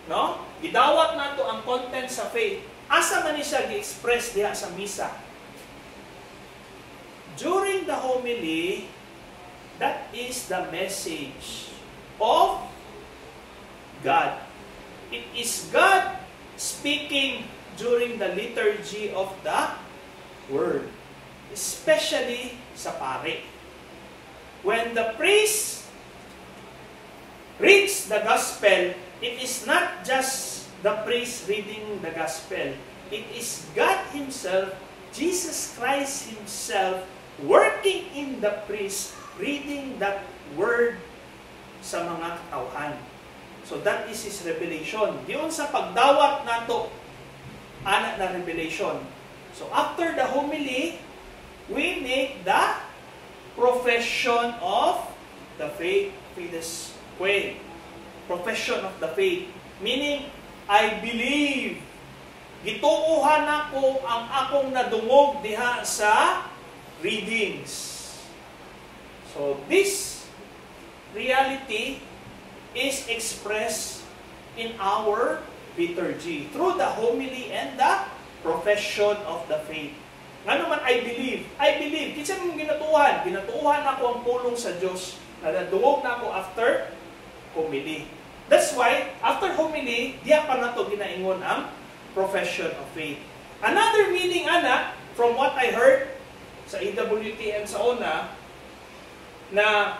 S1: No? Gidawat nato ang content sa faith. Asa man ni siya gi-express diha sa misa. During the homily, that is the message of God. It is God speaking during the liturgy of the Word. Especially sa pare. When the priest reads the gospel, it is not just the priest reading the gospel. It is God Himself, Jesus Christ Himself, working in the priest, reading that word sa mga katawhan. So that is His revelation. Diyon sa pagdawat nato, ana na revelation. So after the homily, we make the profession of the faith. Fides quae. Profession of the faith. Meaning, I believe. Gituuhan ako ang akong nadungog diha sa readings. So this reality is expressed in our liturgy through the homily and the profession of the faith. Nga naman, I believe. I believe. Kinsa mong ginatuuhan? Ginatuuhan ako ang pulong sa Diyos. Nadungog na ako after homily. That's why, after homily, diya pa na ito ginaingon ang profession of faith. Another meaning, ana, from what I heard sa EWTN sa una, na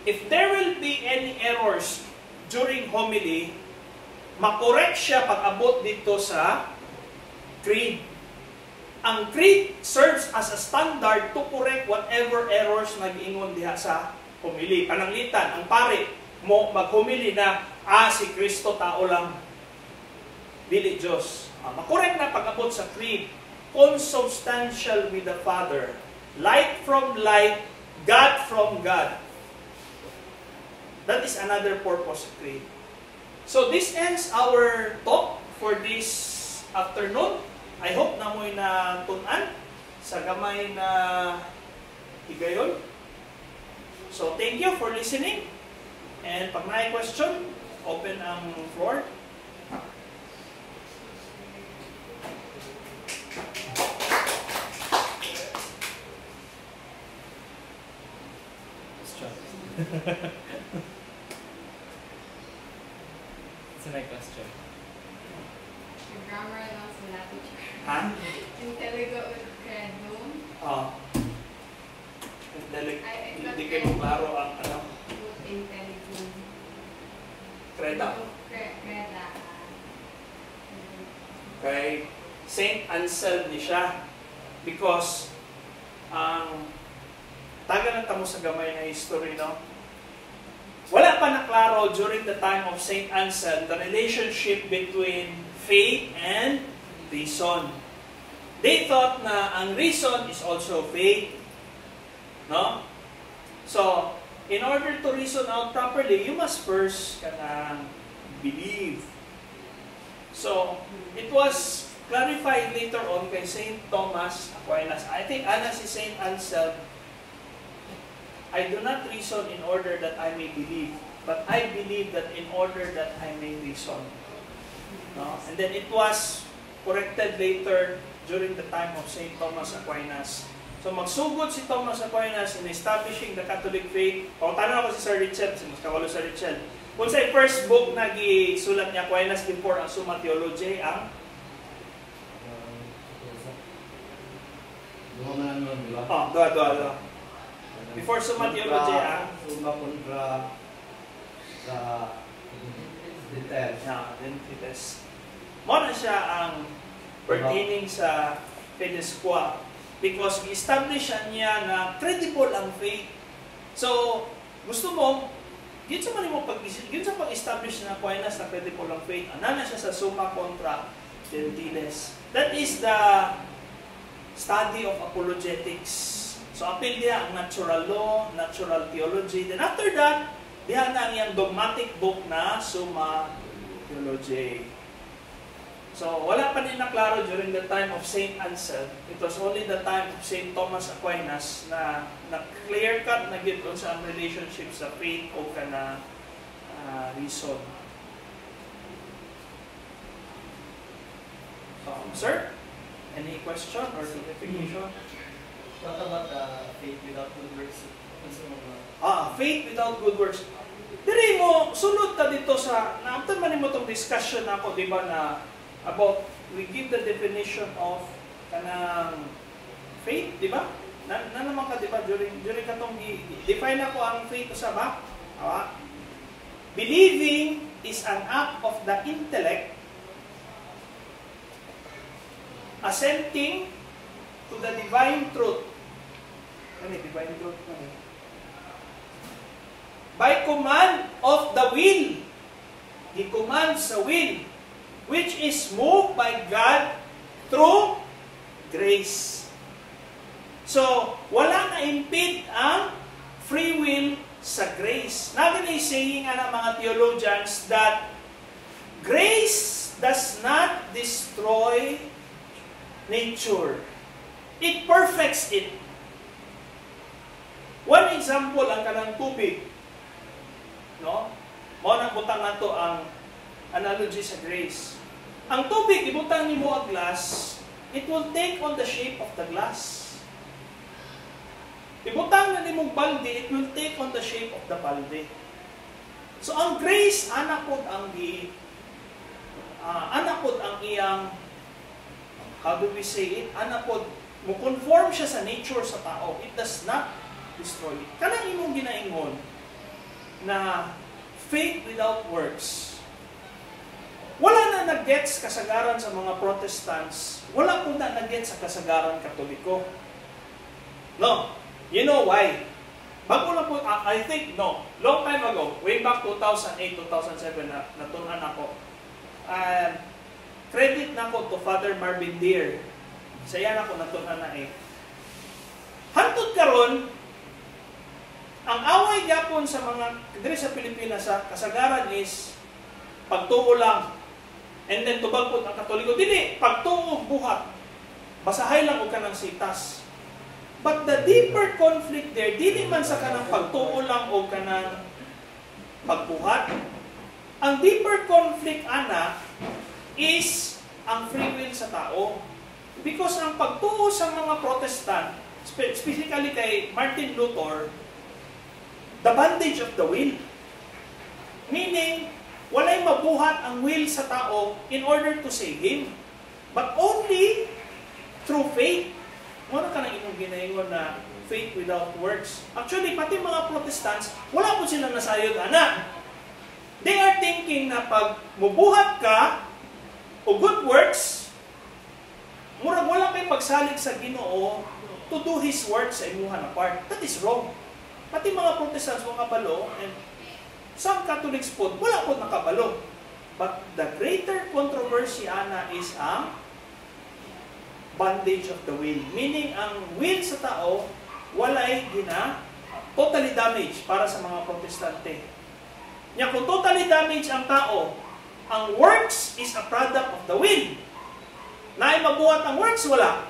S1: if there will be any errors during homily, makorek siya pag-abot dito sa creed. Ang creed serves as a standard to correct whatever errors nag-ingon diha sa homily. Pananglitan, ang pare mo mag-homily na, si Kristo tao lang, dili Diyos. Makorek na pag-abot sa creed. Consubstantial with the Father. Light from light, God from God. That is another purpose of creed. So this ends our talk for this afternoon. I hope na mo'y natunan sa gamay na higayon. So, thank you for listening. And pag may question, open ang floor.
S2: Question. What's my question?
S3: Your grammar lang sila, teacher.
S1: Ha?
S3: Inteligo credo.
S1: Hindi kayo klaro ang ano?
S3: Inteligo.
S1: Creda.
S3: Creda.
S1: Kay Saint Anselm ni siya. Because, taga na tamo sa gamay na history, no? Wala pa na klaro during the time of Saint Anselm the relationship between faith and reason. They thought na ang reason is also faith. No? So, in order to reason out properly, you must first believe. So, it was clarified later on kay St. Thomas Aquinas. I think ana si St. Anselm, I do not reason in order that I may believe, but I believe that in order that I may reason. No? And then it was corrected later during the time of St. Thomas Aquinas. So magsugod si Thomas Aquinas in establishing the Catholic faith. Tanong ako si Sir Richard, si Mas Kawalo Sir Richard. Kung sa first book na gisulat ni Aquinas before ang Summa Theologiae, ang dua. Before Summa Theologiae, ang
S4: Summa contra sa
S1: Identitas. Mo na siya ang pertaining sa Fides Qua. Because i-establish niya na credible ang faith. So, gusto mo, yun sa pag-establish na Aquinas na credible ang faith, ana na siya sa Summa contra Gentiles. That is the study of apologetics. So, apil diya ang natural law, natural theology. Then after that, diya na ang iyang dogmatic book na Summa Theologiae. So, wala pa din naklaro during the time of Saint Anselm. It was only the time of Saint Thomas Aquinas na clear-cut na gito sa relationship sa faith o kana reason. Sir, any question or clarification?
S4: What about faith without good works?
S1: Faith without good works. Diri mo, sunod ta dito sa, naamtan man mo itong discussion ako, di ba, na about, we give the definition of kanang faith, di ba? Na naman ka, di ba, during katong define ako ang faith sa ba? Believing is an act of the intellect assenting to the divine truth. Ano divine truth? By command of the will. Gi-command sa will, which is moved by God through grace. So, wala na impede ang free will sa grace. Natin ay saying ng mga theologians that grace does not destroy nature. It perfects it. One example ang kanang tubig. No? Mao nang butang nato ang analogy sa grace. Ang tubig ibutang nimo ang glass, it will take on the shape of the glass. Ibutang na nimong balde, it will take on the shape of the balde. So ang grace anapod ang iyang, how do we say it? Anapod mo conform siya sa nature sa tao. It does not destroy it. Kanang imong ginaingon na faith without works. Wala na nag-gets kasagaran sa mga Protestants. Wala po na nag-gets sa kasagaran Katoliko. No. You know why? Bago lang po, I think, no. Long time ago, way back 2008, 2007, natunan ako. Credit na ko to Father Marvin Deer. Saya na ko natunan na eh. Hantod karon, ang away gyapon sa mga diri sa Pilipinas sa kasagaran is pagtuo lang. And then tubagpot ang Katoliko. Dili, pagtuo buhat. Basahay lang og kanang sitas. But the deeper conflict there, dili man sa kanang pagtuo lang o kanang pagbuhat. Ang deeper conflict ana is ang free will sa tao. Because ang pagtuo sa mga Protestant, specifically kay Martin Luther, the bondage of the will. Meaning, walay mabuhat ang will sa tao in order to save him. But only through faith. Ano ka na inyong ginaingon na faith without works? Actually, pati mga Protestants, wala po silang nasayod, anak. They are thinking na pag mubuhat ka o good works, murag wala kay pagsalig sa Ginoo to do His works sa imuhan na part. That is wrong. Pati mga Protestants mga kabalo, and some Catholics po, wala po nakabalo. But the greater controversy, ana, is ang bondage of the will. Meaning, ang will sa tao, walay totally damage para sa mga Protestante. Nya kung totally damage ang tao, ang works is a product of the will. Naay mabuhat ang works, wala.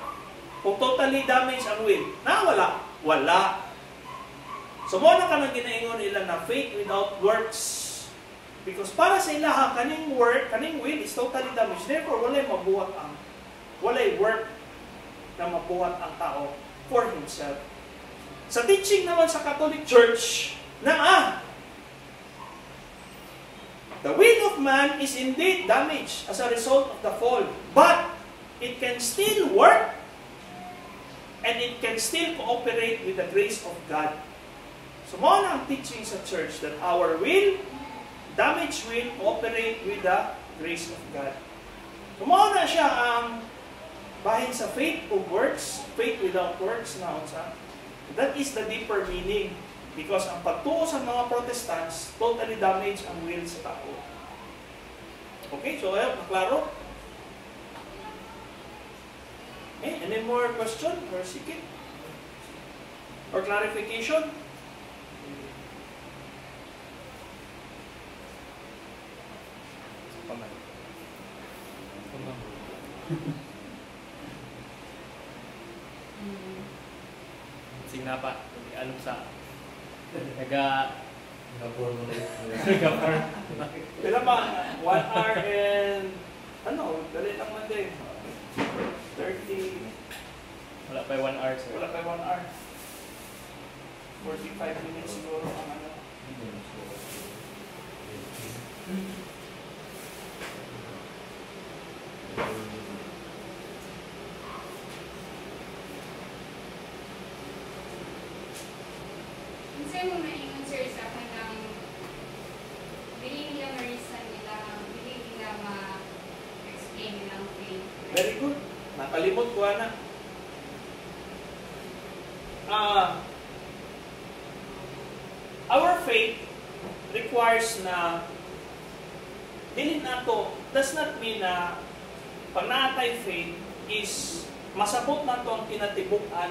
S1: Kung totally damage ang will, wala. Wala. So, mo na ka nang ginaingon nila na faith without works. Because para sa ilaha, kaning will is totally damaged. Therefore, walay mabuhat walay work na mabuhat ang tao for himself. Sa teaching naman sa Catholic Church, the will of man is indeed damaged as a result of the fall. But, it can still work and it can still cooperate with the grace of God. So, mo na ang teaching sa church that our will, damaged will, cooperate with the grace of God. So, mo na siya ang bahin sa faith of works, faith without works na unsa. That is the deeper meaning. Because ang pagtuo sa mga Protestants, totally damage ang will sa tao. Okay, so ayun, naklaro? Okay, any more question or sikit? Or clarification?
S2: 잠깐만. signapa. Ano sa naga
S4: Singapore mo na
S2: Singapore.
S1: Pero ba, 1 hour and, dali lang man din. 30,
S2: Wala pa 1 hour, sir.
S1: wala pa 1 hour. 45 minutes siguro ang ano.
S3: Minsan mo maingon, sir, sa kanang dili nila ma-reason nila, dili nila ma-explain nilang faith.
S1: Very good. Nakalimot ko na. Our faith requires na dili nato, does not mean na pag naatay faith is masabot nato ang kinatibukan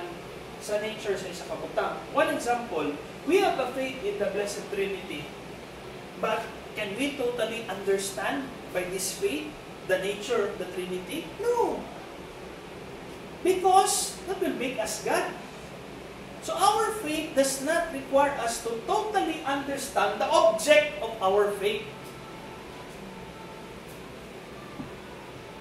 S1: sa nature sa isa kabutang. One example, we have a faith in the Blessed Trinity. But can we totally understand by this faith the nature of the Trinity? No. Because that will make us God. So our faith does not require us to totally understand the object of our faith.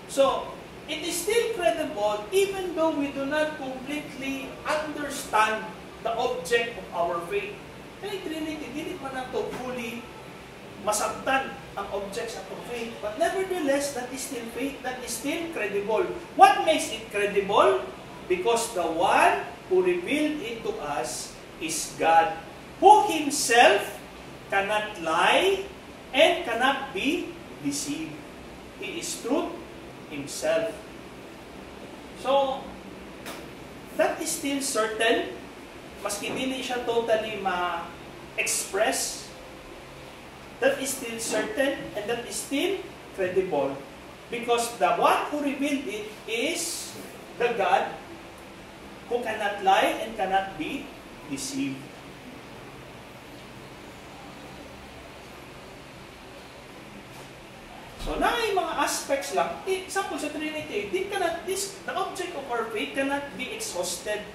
S1: So, it is still credible even though we do not completely understand the object of our faith. Kaya Trinity, hindi man nato fully masabtan ang object sa atong faith. But nevertheless, that is still faith, that is still credible. What makes it credible? Because the one who revealed it to us is God, who Himself cannot lie and cannot be deceived. He is truth Himself. So, that is still certain, maski dili siya totally ma-express, that is still certain and that is still credible. Because the one who revealed it is the God who cannot lie and cannot be deceived. So, na ay mga aspects lang. Example sa Trinity, the object of our faith cannot be exhausted.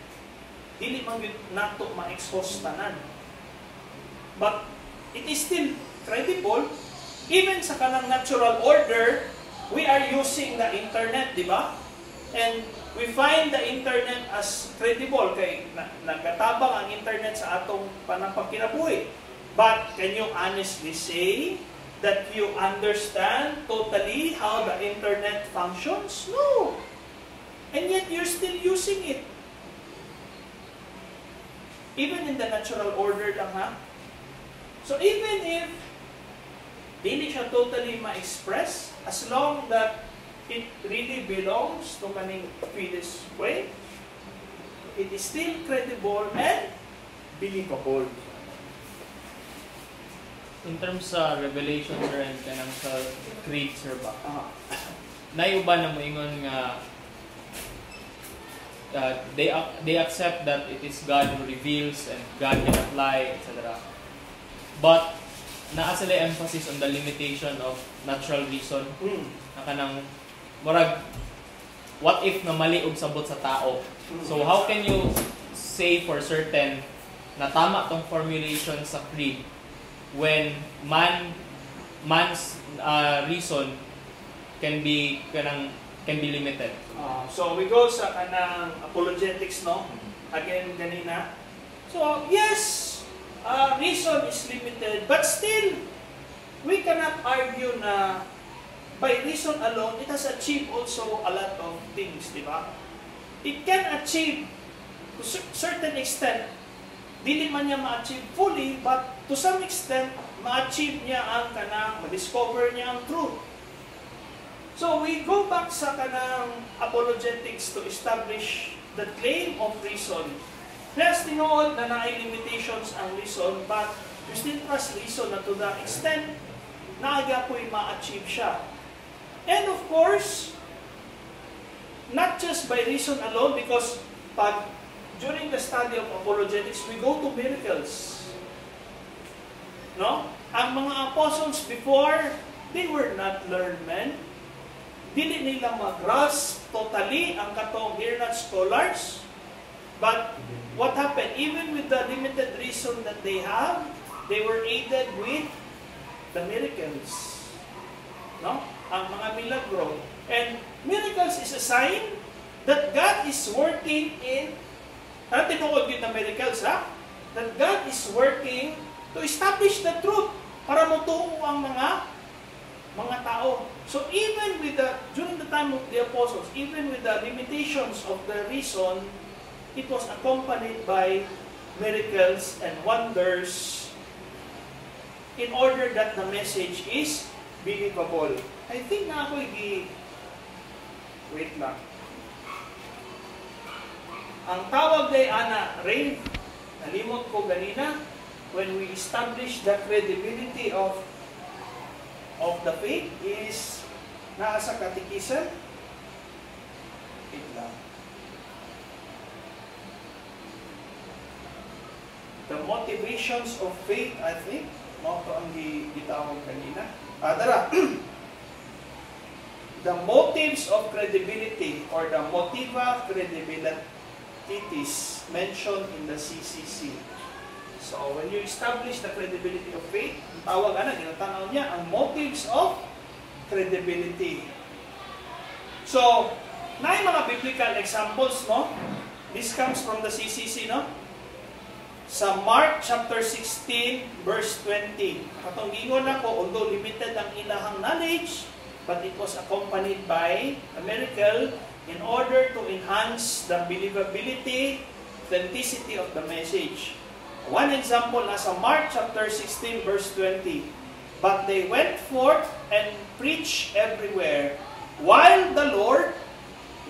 S1: Dili man yun nato ma-exhaustanan. But, it is still credible. Even sa kanang natural order, we are using the internet, di ba? And we find the internet as credible kay nagatabang ang internet sa atong panapagkinabuhi. But can you honestly say that you understand totally how the internet functions? No. And yet you're still using it. Even in the natural order lang, ha? So even if dili siya totally ma-express, as long that it really belongs to kaning Fides way, it is still credible and believable.
S2: In terms sa Revelation, sir, and kanang sa Creed, sir, ba? Naiuban na moingon nga they accept that it is God who reveals and God cannot lie, etc. But naa sila emphasis on the limitation of natural reason. Na kanang murag what if na mali og sabot sa tao. So how can you say for certain na tama tong formulation sa creed when man's reason can be limited?
S1: So we go sa kanang apologetics, no? Again ganina. So yes, reason is limited, but still we cannot argue na by reason alone it has achieved also a lot of things, di ba? It can achieve to certain extent. Dili man niya ma-achieve fully, but to some extent ma-achieve niya ang kanang ma-discover niya ang truth. So we go back sa kanang apologetics to establish the claim of reason. Yes, tinuod na naay limitations ang reason, but we still trust reason na to the extent na agapoy ma-achieve siya. And of course, not just by reason alone, because pag during the study of apologetics, we go to miracles. No? Ang mga apostles before, they were not learned men. Dili nila mag-grasp totally ang katong, they're not scholars. But what happened? Even with the limited reason that they have, they were aided with the miracles. No? Ang mga milagro. And miracles is a sign that God is working in, tinuod yun na miracles, ha? That God is working to establish the truth para mutuo ang mga tao. So even with during the time of the apostles, even with the limitations of the reason, it was accompanied by miracles and wonders in order that the message is believable. I think na ako wait lang. Ang tawag kay Ana Ray, nalimot ko ganina, when we establish the credibility of the faith is nasa catechism. Wait lang. The motivations of faith, I think, mo ang gitawag kanina. Dara. The motives of credibility or the motiva credibilitatis mentioned in the CCC. So, when you establish the credibility of faith, tawag ginatanaw niya ang motives of credibility. So, na mga biblical examples, no? This comes from the CCC, no? Sa Mark chapter 16, verse 20. Katong gingon ako, although limited ang ilahang knowledge, but it was accompanied by a miracle in order to enhance the believability, authenticity of the message. One example, nasa Mark chapter 16, verse 20. But they went forth and preached everywhere, while the Lord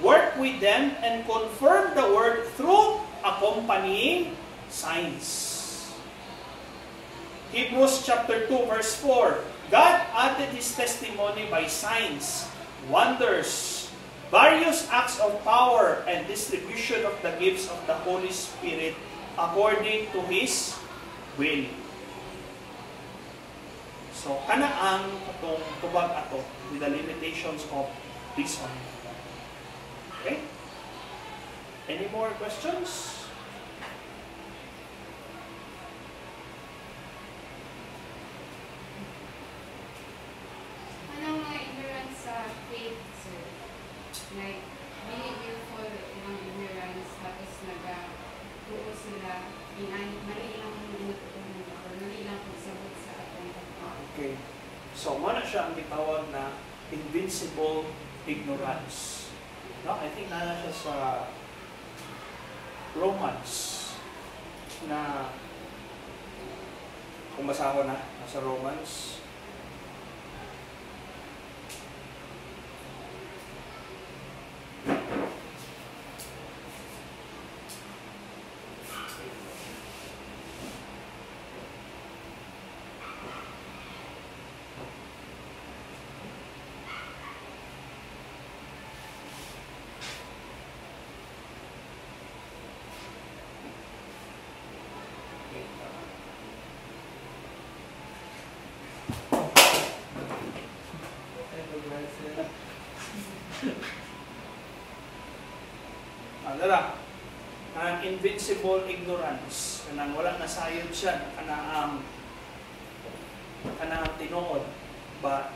S1: worked with them and confirmed the word through accompanying signs. Hebrews chapter 2, verse 4. God added His testimony by signs, wonders, various acts of power, and distribution of the gifts of the Holy Spirit according to His will. So, kanaang itong tubag ato with the limitations of reason. Okay? Any more questions?
S3: Anong mga ignorance sa faith, sir? Like, believe you for mga ignorance, tapos nag-tuo sila, mali lang minututunan or mali lang pagsabot sa atong.
S1: Okay. So, muna siya ang gitawag na invincible ignorance. No? I think nana siya sa Romans na kung basahon na, nasa Romans. Dala, ang invincible ignorance, kanang wala nasayod siya, kanang tinuod. But,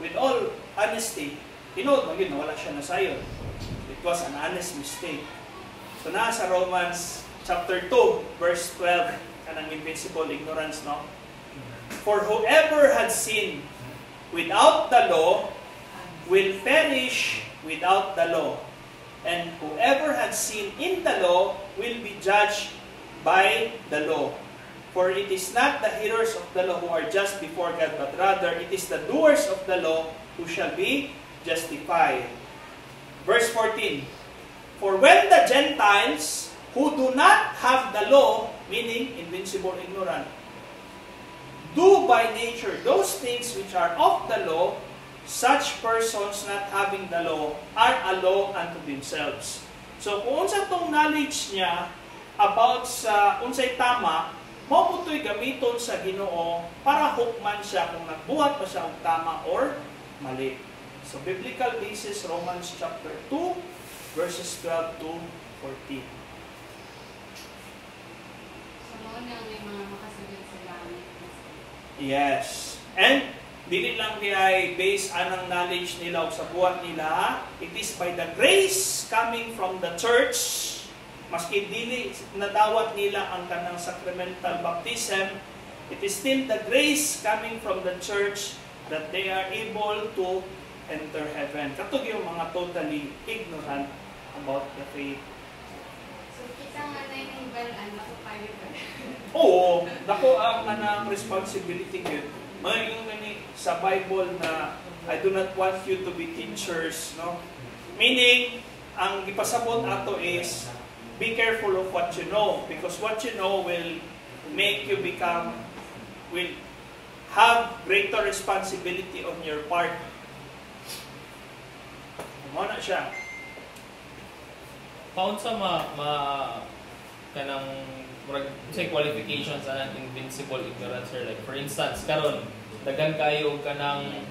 S1: with all honesty, tinuod mo yun, wala siya nasayod. It was an honest mistake. So, nasa Romans chapter 2, verse 12, kanang invincible ignorance, no? For whoever had sinned without the law will perish without the law. And whoever had sinned in the law will be judged by the law. For it is not the hearers of the law who are just before God, but rather it is the doers of the law who shall be justified. Verse 14. For when the Gentiles who do not have the law, meaning invincible ignorant, do by nature those things which are of the law, such persons not having the law are a law unto themselves. So kung unsa tong knowledge niya about sa unsay tama, mao putoy gamiton sa Ginoo para hukman siya kung nagbuhat ba siya og tama or mali. So biblical basis, Romans chapter 2 verses 12 to 14.
S3: So, noon ang may mga makasugod sa langit.
S1: Yes. And dili lang kay based anang knowledge nila o sa buhat nila, it is by the grace coming from the church. Maski dili nadawat nila ang kanang sacramental baptism, it is still the grace coming from the church that they are able to enter heaven. Katong yung mga totally ignorant about the faith.
S3: So, kita nga na yung balaan, ako payo ba?
S1: Oo, dako ang kanang responsibility yun. Mga yung sa Bible na I do not want you to be teachers, no? Meaning, ang ipasabot ato is be careful of what you know, because what you know will make you will have greater responsibility on your part. Ano na siya?
S2: Paun sa kanang say qualifications anang invincible ignorance, sir, like for instance karon daghan kayo kanang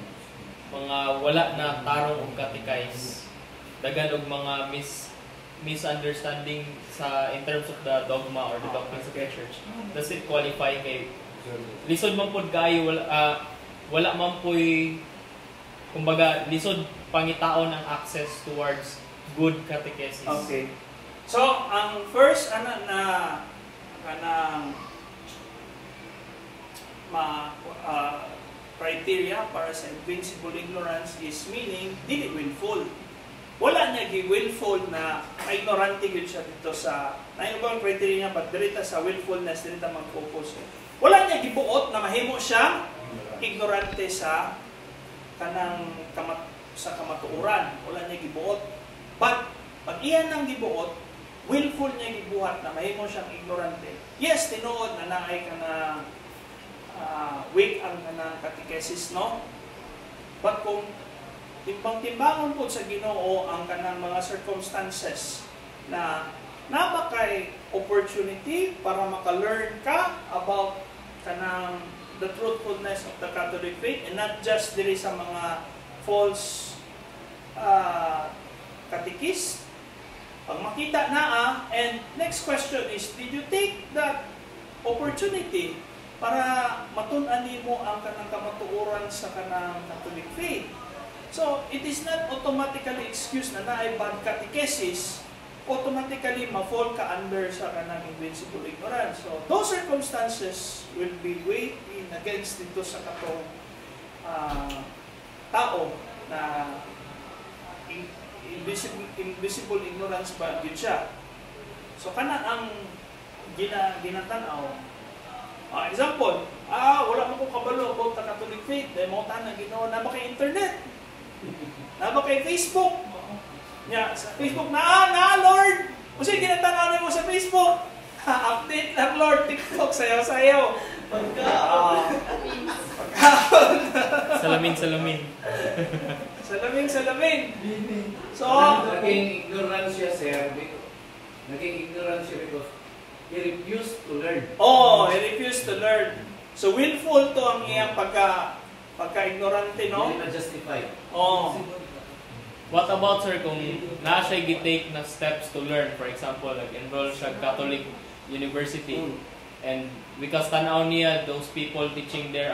S2: mga wala na tarong og catechize, daghan og mga misunderstanding sa in terms of the dogma or the doctrines of the church. Does it qualify kay lisod man pud kayo wala man poy kumbaga lisod pangitaon ang access towards good catechesis?
S1: Okay. So, ang first kanang criteria para sa invincible ignorance is meaning dili willful. Wala niya gi-willful na ignorante gyud siya dito sa naibang criteria niya, but dirita sa willfulness dirita mag-focus. Wala niya gibuot na mahimo siya ignorante sa kanang sa kamatuoran. Wala niya gibuot. But pag iyan nang gibuot, willful niya gibuhat na mahimo siyang ignorante. Yes, tinuod na naay ka na weak ang kanang catechesis, no? But kung timbang-timbangon po sa Ginoo ang kanang mga circumstances na napakay opportunity para maka-learn ka about kanang the truthfulness of the Catholic faith and not just diri sa mga false catechist. Pag makita na and next question is, did you take that opportunity para matun-an nimo ang kanang kamatuoran sa kanang Catholic faith? So, it is not automatically excuse na naay bad catechesis, automatically ma-fall ka under sa kanang invincible ignorance. So, those circumstances will be weighed in against dito sa katong tao na invisible ignorance ba yun siya. So, kana ang ginatanaw. Example, wala mo ko kabalo about the Catholic faith, dahil mo tanang Ginoo na ba kay internet? Na ba kay Facebook? Sa Facebook na Lord! Kasi ginatanaw mo sa Facebook. Update lang Lord, TikTok, sayaw-sayaw. Pagkaon.
S2: Salamin.
S1: Salamin. So,
S4: naging ignorance siya, sir. Naging ignorance siya because he refused to learn.
S1: He refused to learn. So, willful to ang iyang pagka-ignorante, no?
S4: Hindi na-justify.
S2: What about, sir, kung na siya gitake na steps to learn, for example, like enroll siya Catholic University, and because tanaw niya, those people teaching there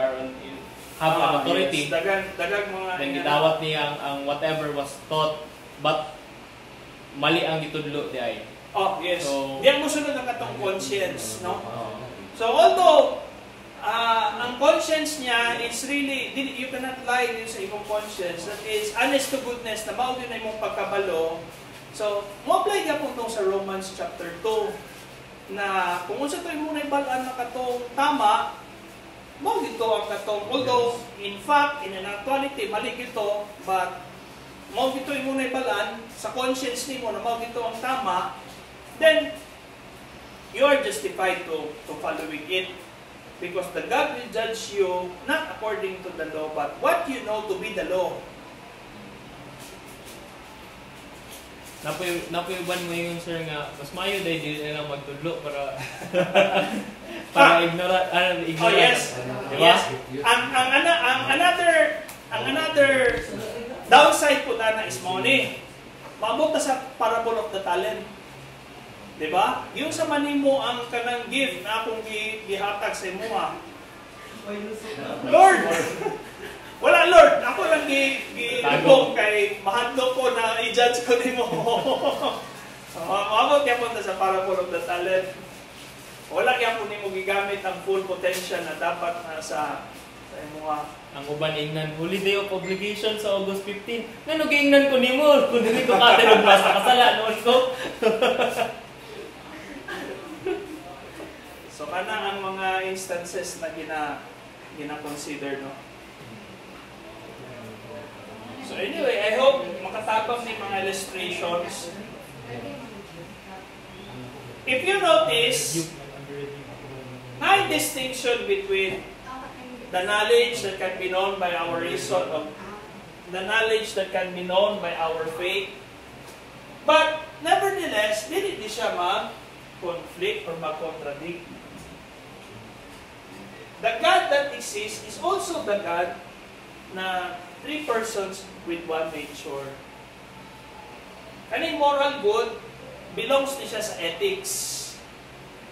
S2: have an authority,
S1: yes. Dagang mga
S2: then gitawat niya ang whatever was taught, but mali ang gitudlo di ay.
S1: Yes.
S2: So,
S1: diyan mo sunod ang katong conscience, no? So, although ang conscience niya is really, you cannot lie din sa imong conscience. That is, honest to goodness, na mao din na imong pagkabalo. So, mo-apply ka po sa Romans chapter 2, na kung unsa to imong naibalaan na katong tama, mao dito ang katong, although, in fact, in actuality, mali dito, but mao dito imong naibalaan, sa conscience nimo na mao dito ang tama, then, you are justified to following it. Because the God will judge you not according to the law, but what you know to be the law.
S2: Napuyuban mo yung sir nga, mas mayo dahil di na lang magtudlo para ignorant.
S1: Yes.
S2: Diba?
S1: Yes. Ang another downside po na is money. Maabot na sa parable of the talent. Diba? Yung sa manimo ang kanang gift na akong gihatag sa imo Lord! Wala Lord! Ako lang gilubog kay mahadlo ko na i-judge ko nimo. Maabot kaya punta sa parable of the talent. Wala kaya po nimo gigamit ang full potential na dapat na sa imo
S2: Ang uban ingnan, holiday of obligation sa August 15. Ngano giingnan ko nimo? Kung dili ko katilog mas nakasala noon ko.
S1: So kana ang mga instances na gina-consider, no? So anyway, I hope makatabang ni mga illustrations. If you notice, may distinction between the knowledge that can be known by our reason, of the knowledge that can be known by our faith. But nevertheless, dili siya mag-conflict or mag-contradict. The God that exists is also the God na three persons with one nature. Kaning moral good belongs ni siya sa ethics.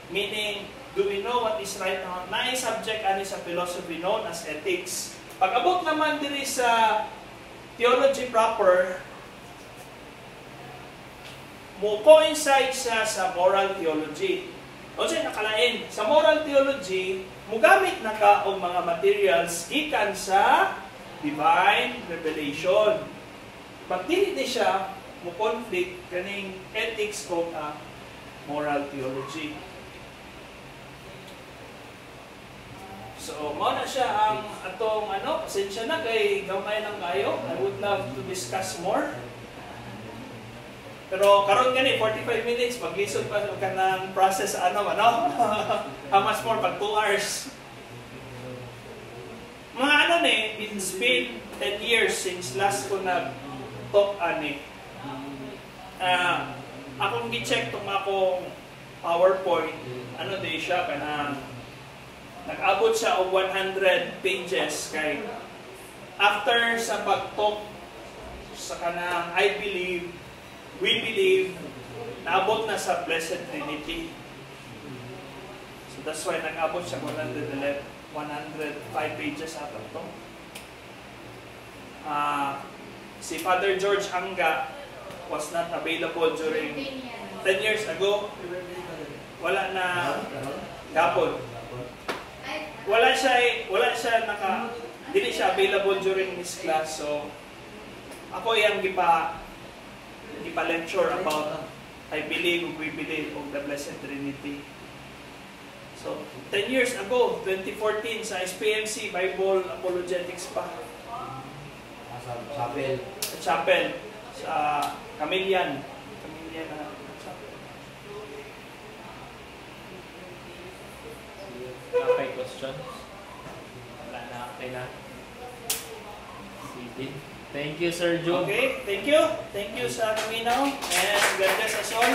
S1: Meaning, do we know what is right or not? Na subject ani sa philosophy known as ethics. Pag abot naman diri sa theology proper, mo coincide siya sa moral theology. O siya nakalain, sa moral theology, mugamit na ka og mga materials gikan sa divine revelation. Pag dili ni siya mo conflict kaning ethics o moral theology. So, mao na siya ang atong pasensya na kay gamay lang kayo. I would love to discuss more. Pero karon gani 45 minutes maglisod pa ka ng process how much more pag 2 hours. Mga it's been 10 years since last ko nag-talk akong gi-check tong akong PowerPoint. Di siya kanang nag-abot siya og 100 pages kay after sa pag-talk sa kanang I believe, we believe, naabot na sa Blessed Trinity. So that's why nag-abot siya 105 pages ato to. Si Father George Anga was not available during 10 years ago. Wala na gapon. Wala siya dili siya available during this class. So ako yang gipa-lecture about I believe, we believe of the Blessed Trinity. So 10 years ago, 2014 sa SPMC Bible Apologetics pa.
S4: Sa chapel.
S1: Sa chapel sa Camillian
S2: Okay, questions? Wala na, okay na. Sige. Thank you, Sir Joe.
S1: Okay, thank you. Thank you sa Naminaw. And God bless us all.